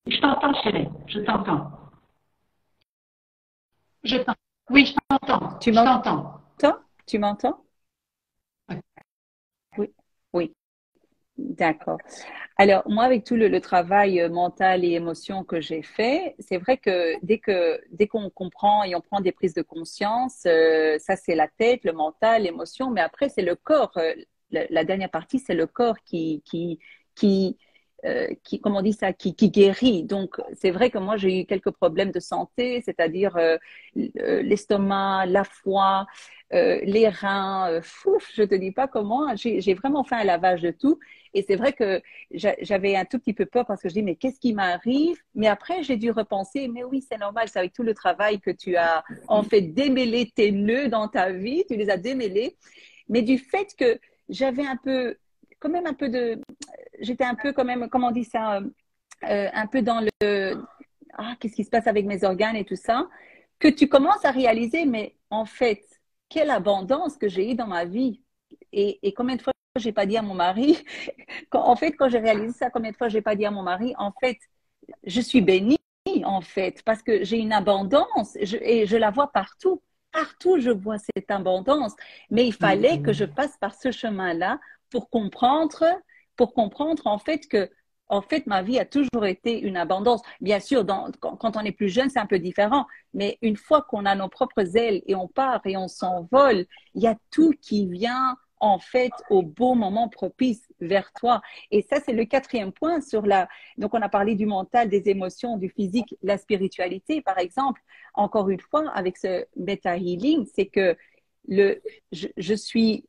je t'entends, chérie. Je t'entends. Je t'entends. Oui, je t'entends. Tu Je m'entends? t'entends. Tu m'entends? Oui, oui, d'accord. Alors, moi, avec tout le travail mental et émotion que j'ai fait, c'est vrai que dès qu'on comprend et on prend des prises de conscience, ça c'est la tête, le mental, l'émotion, mais après c'est le corps. La dernière partie, c'est le corps qui, comment on dit ça, qui guérit. Donc, c'est vrai que moi, j'ai eu quelques problèmes de santé, c'est-à-dire l'estomac, la foie, les reins. Fouf, je te dis pas comment. J'ai vraiment fait un lavage de tout. Et c'est vrai que j'avais un tout petit peu peur parce que je dis, mais qu'est-ce qui m'arrive? Mais après, j'ai dû repenser, mais oui, c'est normal, c'est avec tout le travail que tu as en fait démêlé tes nœuds dans ta vie, tu les as démêlés. Mais du fait que j'avais un peu, quand même un peu de, j'étais un peu quand même, comment on dit ça, un peu dans le, ah, qu'est-ce qui se passe avec mes organes et tout ça, que tu commences à réaliser, mais en fait, quelle abondance que j'ai eue dans ma vie. Et combien de fois j'ai pas dit à mon mari, en fait, quand j'ai réalisé ça, combien de fois j'ai pas dit à mon mari, en fait, je suis bénie, en fait, parce que j'ai une abondance et je la vois partout. Partout, je vois cette abondance. Mais il fallait que je passe par ce chemin-là pour comprendre, pour comprendre, en fait, que, en fait, ma vie a toujours été une abondance. Bien sûr, quand on est plus jeune, c'est un peu différent. Mais une fois qu'on a nos propres ailes et on part et on s'envole, il y a tout qui vient, en fait, au beau moment propice vers toi. Et ça, c'est le quatrième point sur la, donc, on a parlé du mental, des émotions, du physique, la spiritualité, par exemple. Encore une fois, avec ce beta healing, c'est que le, je suis,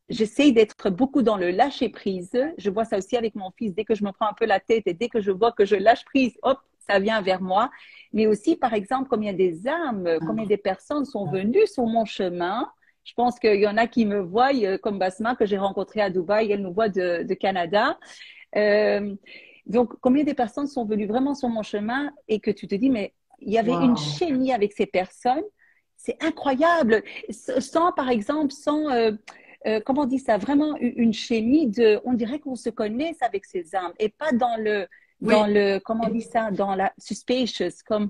j'essaie d'être beaucoup dans le lâcher prise. Je vois ça aussi avec mon fils. Dès que je me prends un peu la tête et dès que je vois que je lâche prise, hop, ça vient vers moi. Mais aussi, par exemple, combien des âmes, combien des personnes sont venues sur mon chemin. Je pense qu'il y en a qui me voient, comme Basma, que j'ai rencontrée à Dubaï. Elle nous voit de Canada. Euh, donc, combien de personnes sont venues vraiment sur mon chemin et que tu te dis, mais il y avait une Wow. chimie avec ces personnes, c'est incroyable. Sans, par exemple, sans, comment on dit ça, vraiment une chimie de, on dirait qu'on se connaisse avec ces âmes et pas Oui. comment on dit ça, dans la suspicious, comme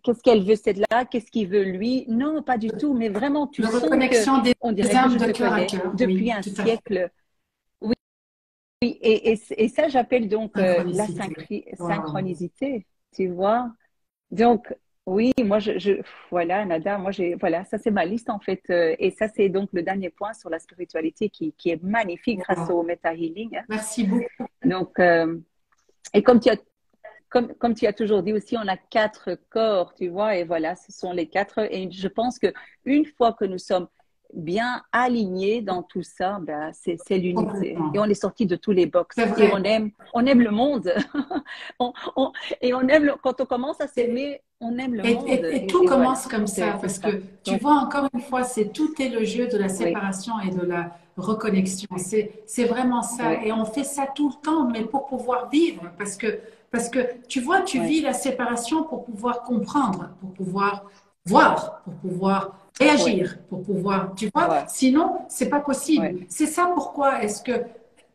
qu'est-ce qu'elle veut celle-là, qu'est-ce qu'il veut lui. Non, pas du tout, mais vraiment, tu De sens que, reconnexion des on dirait que âmes je de te cœur à connais cœur. depuis Oui, un tout à fait. siècle. Oui, oui, et ça, j'appelle donc la Synchronicité. Wow. synchronicité, tu vois. Donc, oui, moi, voilà, Nada, moi, voilà, ça, c'est ma liste, en fait. Et ça, c'est donc le dernier point sur la spiritualité qui est magnifique grâce Wow. au Meta Healing, hein. Merci beaucoup. Donc, et comme tu as toujours dit aussi, on a quatre corps, tu vois, et voilà, ce sont les quatre. Et je pense que une fois que nous sommes bien alignés dans tout ça, ben, c'est l'unité. Et on Complètement. est sorti de tous les box. C'est Et vrai. on aime le monde. On, et on aime, quand on commence à Et, s'aimer, on aime le monde. et tout Et voilà, commence comme ça, c'est parce ça. que tu Donc, vois, encore une fois, c'est tout est le jeu de la oui, séparation et de la reconnexion. C'est vraiment ça. oui, Et on fait ça tout le temps, mais pour pouvoir vivre, parce que tu vois, tu oui, vis la séparation pour pouvoir comprendre, pour pouvoir voir, pour pouvoir Oui, réagir pour pouvoir, tu vois, ouais, sinon, c'est pas ouais, possible. C'est ça pourquoi est-ce que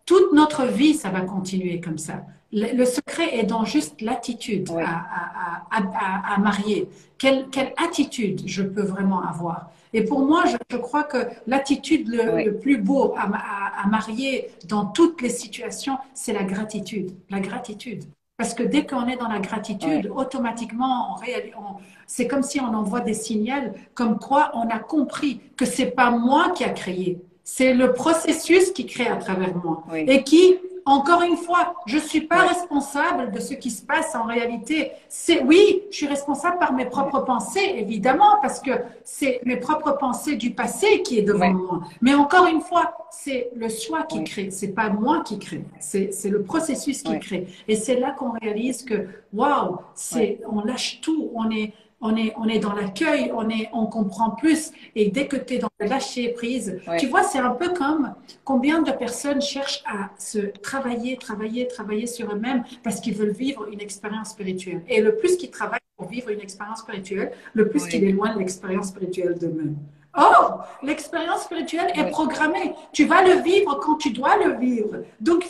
toute notre vie, ça va continuer comme ça. Le secret est dans juste l'attitude ouais, à marier. Quelle attitude je peux vraiment avoir? Et pour moi, je crois que l'attitude ouais, le plus beau à marier dans toutes les situations, c'est la gratitude. La gratitude. Parce que dès qu'on est dans la ouais, gratitude, automatiquement, c'est comme si on envoie des signaux comme quoi on a compris que c'est pas moi qui a créé, c'est le processus qui crée à travers moi oui, et qui, encore une fois, je ne suis pas ouais, responsable de ce qui se passe en réalité. Oui, je suis responsable par mes ouais, propres pensées, évidemment, parce que c'est mes propres pensées du passé qui est devant ouais, moi. Mais encore une fois, c'est le choix qui ouais, crée, c'est pas moi qui crée, c'est le processus qui ouais, crée. Et c'est là qu'on réalise que, waouh, ouais, on lâche tout, on est dans l'accueil, on comprend plus. Et dès que tu es dans le lâcher prise, tu ouais, vois, c'est un peu comme combien de personnes cherchent à se travailler sur eux-mêmes parce qu'ils veulent vivre une expérience spirituelle. Et le plus qu'ils travaillent pour vivre une expérience spirituelle, le plus qu'ils ouais, éloignent l'expérience spirituelle d'eux-mêmes. Or, l'expérience spirituelle est ouais, programmée. Tu vas le vivre quand tu dois le vivre. Donc,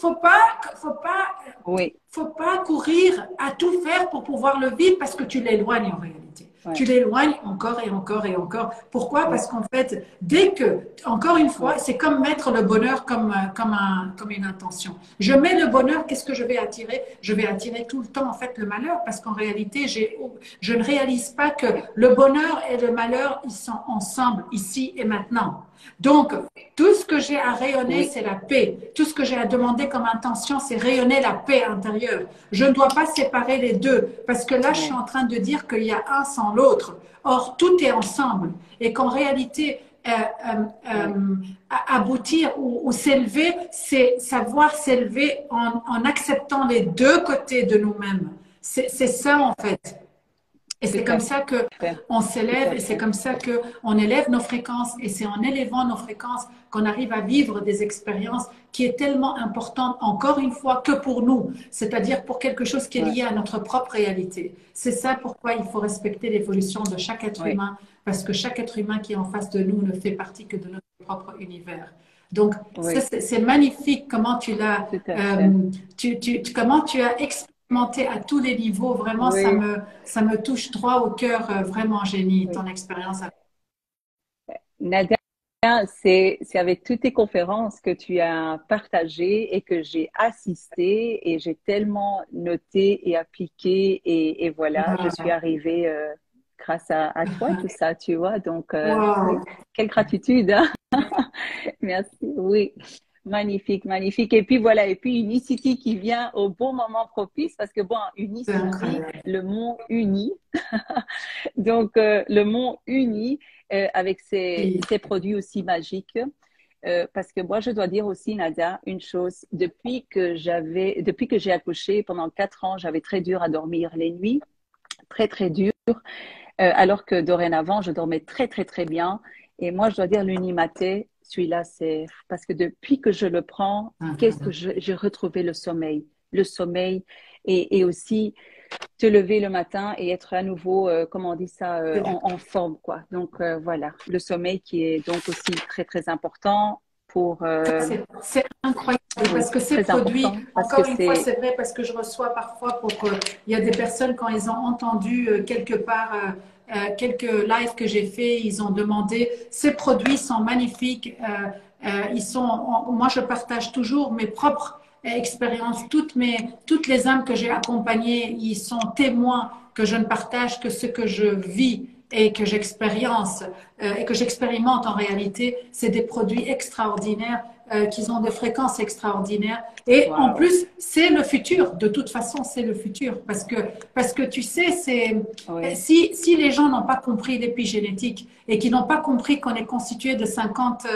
oui, faut pas courir à tout faire pour pouvoir le vivre parce que tu l'éloignes en réalité. Tu ouais, l'éloignes encore et encore et encore. Pourquoi? ouais, Parce qu'en fait, dès que, encore une fois, ouais, c'est comme mettre le bonheur comme une intention. Je mets le bonheur, qu'est-ce que je vais attirer? Je vais attirer tout le temps, en fait, le malheur parce qu'en réalité, je ne réalise pas que ouais, le bonheur et le malheur, ils sont ensemble, ici et maintenant. Donc, tout ce que j'ai à rayonner, oui, c'est la paix. Tout ce que j'ai à demander comme intention, c'est rayonner la paix intérieure. Je ne dois pas séparer les deux, parce que là, je suis ouais, en train de dire qu'il y a un sans l'autre. Or, tout est ensemble. Et qu'en réalité, ouais, aboutir ou s'élever, c'est savoir s'élever en acceptant les deux côtés de nous-mêmes. C'est ça, en fait. Et tout c'est comme à ça que fait, on tout s'élève à et c'est fait, comme ça que on élève nos fréquences et c'est en élevant nos fréquences qu'on arrive à vivre des expériences qui est tellement importante encore une fois que pour nous, c'est-à-dire pour quelque chose qui est ouais, lié à notre propre réalité. C'est ça pourquoi il faut respecter l'évolution de chaque être ouais, humain parce que chaque être humain qui est en face de nous ne fait partie que de notre propre univers. Donc, ça, oui, c'est magnifique comment tu l'as, tout à fait, comment tu as expérimenté à tous les niveaux. Vraiment, oui, ça me touche droit au cœur, vraiment, Génie, oui. ton expérience. Nadia, c'est avec toutes tes conférences que tu as partagées et que j'ai assisté et j'ai tellement noté et appliqué et voilà, je suis Wow. arrivée grâce à toi, tout ça, tu vois. Donc, oui, Wow. quelle gratitude, hein. Merci, oui. Magnifique, magnifique. Et puis voilà, et puis Unicity qui vient au bon moment propice parce que bon, C'est Unicity, incroyable. le mot uni, donc le mont uni avec Oui. ses produits aussi magiques. Parce que moi, je dois dire aussi, Nadia, une chose. Depuis que j'ai accouché pendant 4 ans, j'avais très dur à dormir les nuits, très très dur. Alors que dorénavant, je dormais très très très bien. Et moi, je dois dire l'unimaté, celui-là, c'est parce que depuis que je le prends, qu'est-ce que Incroyable. j'ai retrouvé le sommeil et aussi te lever le matin et être à nouveau, comment on dit ça, en forme, quoi. Donc voilà, le sommeil qui est donc aussi très très important pour, C'est incroyable oui, parce que ces très produits, important parce que encore une fois, c'est, c'est vrai parce que je reçois parfois il y a des personnes quand ils ont entendu quelque part quelques lives que j'ai fait, ils ont demandé, ces produits sont magnifiques, moi je partage toujours mes propres expériences, toutes les âmes que j'ai accompagnées, ils sont témoins que je ne partage que ce que je vis et que et que j'expérimente en réalité, c'est des produits extraordinaires qui ont des fréquences extraordinaires. Et en waouh, plus, c'est le futur. De toute façon, c'est le futur. Parce que tu sais, oui, si les gens n'ont pas compris l'épigénétique et qui n'ont pas compris qu'on est constitué de 50,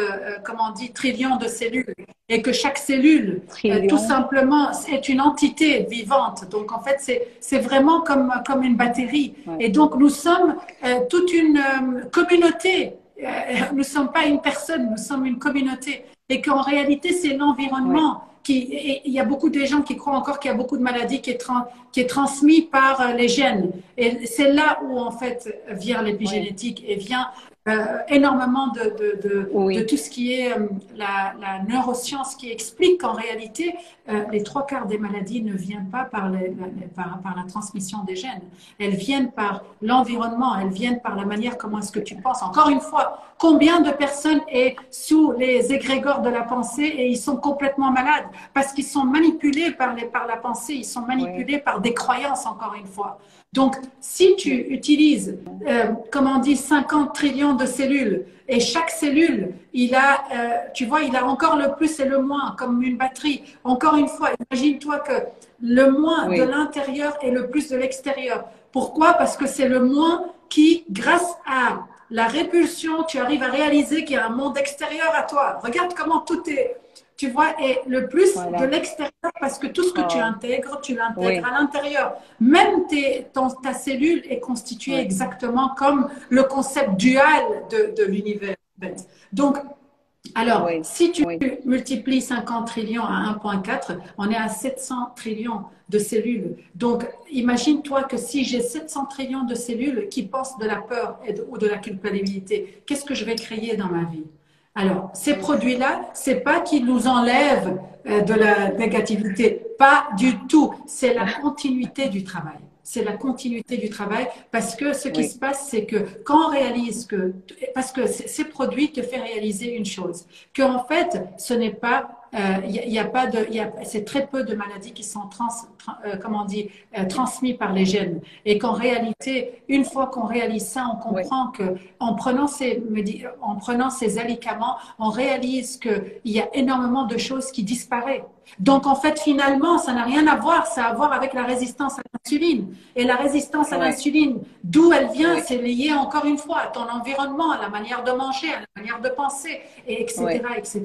comment on dit, trillions de cellules et que chaque cellule, tout trillions, simplement, est une entité vivante. Donc, en fait, c'est vraiment comme une batterie. ouais, Et donc, nous sommes toute une communauté. Nous ne sommes pas une personne, nous sommes une communauté. Et qu'en réalité, c'est ouais, l'environnement et il y a beaucoup de gens qui croient encore qu'il y a beaucoup de maladies qui est transmis par les gènes. Et c'est là où, en fait, vient ouais, l'épigénétique et vient énormément de Oui, tout ce qui est la neuroscience qui explique qu'en réalité, les trois quarts des maladies ne viennent pas par la transmission des gènes. Elles viennent par l'environnement, elles viennent par la manière comment est-ce que tu penses. Encore une fois, combien de personnes est sous les égrégores de la pensée et ils sont complètement malades parce qu'ils sont manipulés par la pensée, ils sont oui, manipulés par des croyances, encore une fois. Donc, si tu oui, utilises, comme on dit, 50 trillions de cellules, et chaque cellule, tu vois, il a encore le plus et le moins, comme une batterie. Encore une fois, imagine-toi que le moins de oui, l'intérieur et le plus de l'extérieur. Pourquoi? Parce que c'est le moins qui, grâce à la répulsion, tu arrives à réaliser qu'il y a un monde extérieur à toi. Regarde comment tout est, tu vois, et le plus de voilà. l'extérieur, parce que tout ce que Oh, tu l'intègres oui, à l'intérieur. Même ta cellule est constituée oui, exactement comme le concept dual de l'univers. Donc, alors, oui, si tu oui, multiplies 50 trillions à 1,4, on est à 700 trillions de cellules. Donc, imagine-toi que si j'ai 700 trillions de cellules qui pensent de la peur ou de la culpabilité, qu'est-ce que je vais créer dans ma vie? Alors, ces produits-là, c'est pas qu'ils nous enlèvent de la négativité, pas du tout. C'est la continuité du travail. C'est la continuité du travail parce que ce qui oui, se passe, c'est que quand on réalise parce que ces produits te font réaliser une chose, qu'en fait, ce n'est pas, y a pas de, c'est très peu de maladies qui sont comment on dit, transmises par les gènes. Et qu'en réalité, une fois qu'on réalise ça, on oui, comprend que en prenant ces alicaments, on réalise qu'il y a énormément de choses qui disparaissent. Donc, en fait, finalement, ça n'a rien à voir. Ça a à voir avec la résistance à l'insuline. Et la résistance à oui, l'insuline, d'où elle vient, oui, c'est lié encore une fois à ton environnement, à la manière de manger, à la manière de penser, et etc., oui, etc.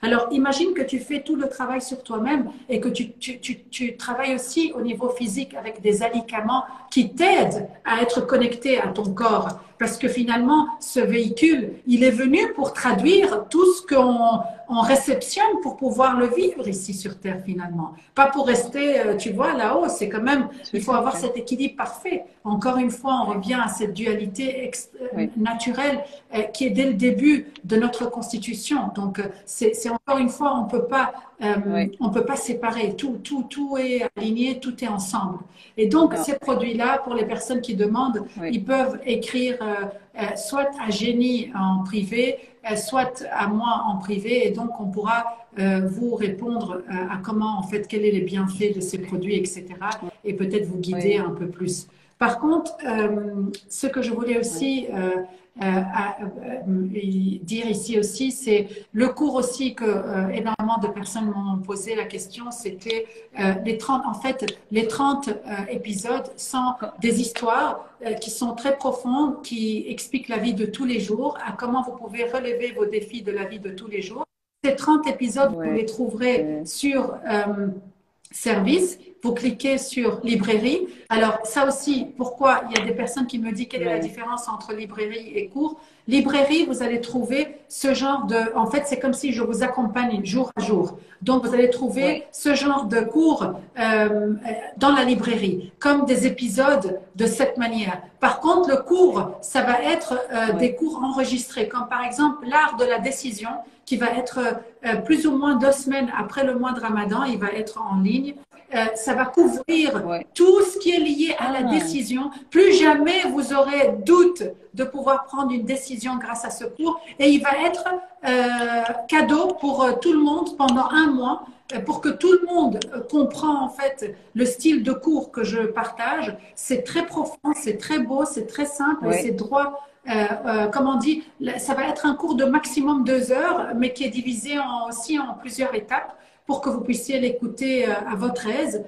Alors, imagine que tu fais tout le travail sur toi-même et que tu travailles aussi au niveau physique avec des alicaments qui t'aident à être connecté à ton corps. Parce que finalement, ce véhicule, il est venu pour traduire tout ce qu'on réceptionne pour pouvoir le vivre ici sur Terre finalement. Pas pour rester, tu vois, là-haut. C'est quand même, il tout faut à avoir fait. cet équilibre parfait. Encore une fois, on Oui, revient à cette dualité oui, naturelle qui est dès le début de notre constitution. Donc, c'est encore une fois, oui, on peut pas séparer. Tout est aligné, tout est ensemble. Et donc, non, ces produits-là, pour les personnes qui demandent, oui, ils peuvent écrire soit à Génie en privé, soit à moi en privé, et donc on pourra vous répondre à comment, en fait, quels sont les bienfaits de ces produits, etc., et peut-être vous guider oui, un peu plus. Par contre, ce que je voulais oui, aussi dire ici aussi, c'est le cours aussi que énormément de personnes m'ont posé la question, c'était les 30, en fait, les 30 épisodes sont des histoires qui sont très profondes, qui expliquent la vie de tous les jours, à comment vous pouvez relever vos défis de la vie de tous les jours. Ces 30 épisodes, vous oui, les trouverez sur service. Vous cliquez sur librairie. Alors, ça aussi, pourquoi il y a des personnes qui me disent quelle est la oui, différence entre librairie et cours. Librairie, vous allez trouver ce genre de... En fait, c'est comme si je vous accompagne jour à jour. Donc, vous allez trouver oui, ce genre de cours dans la librairie, comme des épisodes de cette manière. Par contre, le cours, ça va être des oui, cours enregistrés, comme par exemple l'art de la décision, qui va être plus ou moins 2 semaines après le mois de Ramadan, il va être en ligne. Ça va couvrir oui. tout ce qui est lié à la Ah, décision. Plus jamais vous aurez doute de pouvoir prendre une décision grâce à ce cours. Et il va être cadeau pour tout le monde pendant un mois pour que tout le monde comprend en fait le style de cours que je partage. C'est très profond, c'est très beau, c'est très simple et c'est oui, droit. Comme on dit, ça va être un cours de maximum 2 heures, mais qui est divisé aussi en plusieurs étapes pour que vous puissiez l'écouter à votre aise.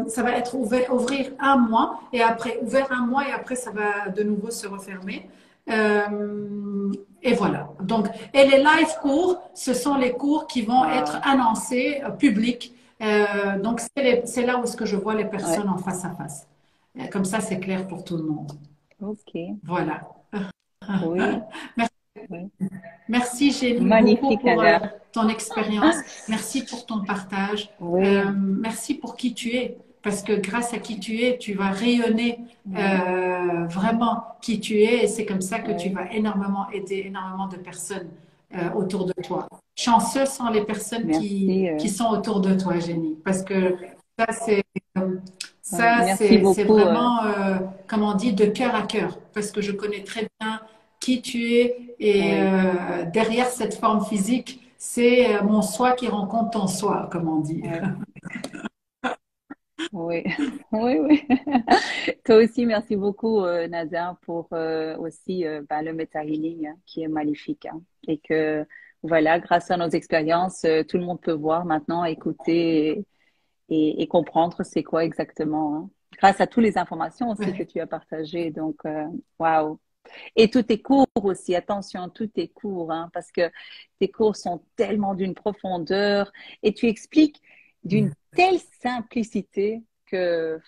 Ça va être ouvrir un mois et après ouvert un mois et après ça va de nouveau se refermer. Et voilà. Donc, et les live cours, ce sont les cours qui vont être wow, annoncés publics. Donc, c'est là où ce que je vois les ouais, personnes en face à face. Comme ça, c'est clair pour tout le monde. ok, Voilà. oui, Merci, oui. merci Génie, beaucoup Magnifique pour alors. ton expérience. Merci pour ton partage. Oui, Merci pour qui tu es. parce que grâce à qui tu es, tu vas rayonner Oui, vraiment qui tu es et c'est comme ça que tu oui. vas énormément aider énormément de personnes autour de toi. Chanceux sont les personnes Merci. qui sont autour de toi, Jenny, parce que ça, c'est euh, Oui, ça, merci c'est beaucoup. vraiment, comme on dit, de cœur à cœur, parce que je connais très bien qui tu es et Oui, derrière cette forme physique, c'est mon soi qui rencontre ton soi, comme on dit. oui, oui, oui, oui. Toi aussi, merci beaucoup, Nadia, pour aussi le Meta Healing hein, qui est magnifique. Hein, et que, voilà, grâce à nos expériences, tout le monde peut voir maintenant, écouter et comprendre c'est quoi exactement. Hein, grâce à toutes les informations aussi que Ouais. tu as partagées. Donc, waouh. Et tous tes cours aussi, attention, tous tes cours, hein, parce que tes cours sont tellement d'une profondeur et tu expliques d'une telle simplicité que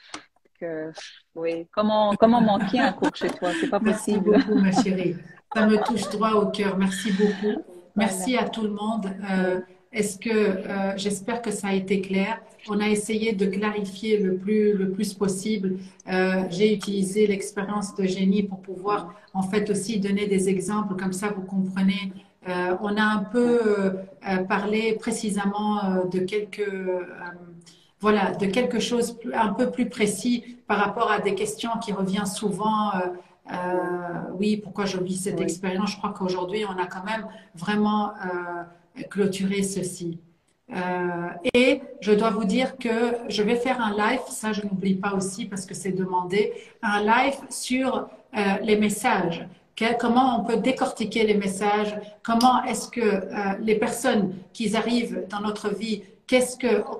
oui, comment manquer un cours chez toi? C'est pas Merci possible. beaucoup, ma chérie. Ça me touche droit au cœur. Merci beaucoup. Voilà. Merci à tout le monde. Oui, J'espère que ça a été clair. On a essayé de clarifier le plus possible. J'ai utilisé l'expérience de Génie pour pouvoir, oui, en fait, aussi donner des exemples. Comme ça, vous comprenez. On a un oui, peu parlé précisément voilà, de quelque chose un peu plus précis par rapport à des questions qui reviennent souvent. Oui, pourquoi je vis cette oui, expérience? Je crois qu'aujourd'hui, on a quand même vraiment clôturé ceci. Et je dois vous dire que je vais faire un live, ça je n'oublie pas aussi parce que c'est demandé, un live sur les messages. Comment on peut décortiquer les messages? Comment est-ce que les personnes qui arrivent dans notre vie,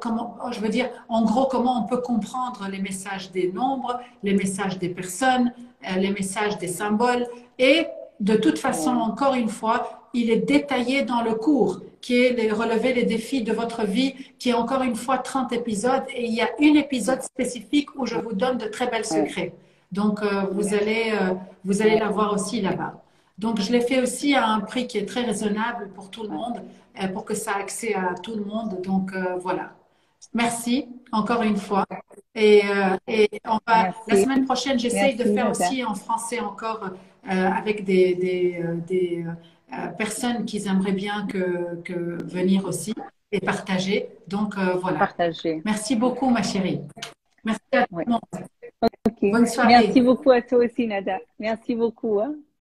comment, je veux dire, en gros, comment on peut comprendre les messages des nombres, les messages des personnes, les messages des symboles. Et de toute façon, oui, encore une fois, il est détaillé dans le cours, qui est relever les défis de votre vie, qui est encore une fois 30 épisodes. Et il y a un épisode spécifique où je vous donne de très belles oui, secrets. Donc, vous allez oui, la voir aussi là-bas. Donc, je l'ai fait aussi à un prix qui est très raisonnable pour tout le oui. monde, pour que ça ait accès à tout le monde. Donc, voilà. Merci encore une fois. Et la Merci. semaine prochaine, j'essaye de Merci, faire Nadia. aussi en français encore avec des personnes qui aimeraient bien que venir aussi et partager. Donc voilà. Partagez. Merci beaucoup, ma chérie. Merci à tout Oui. le monde. OK. Bonne soirée. Merci beaucoup à toi aussi, Nada. Merci beaucoup, hein.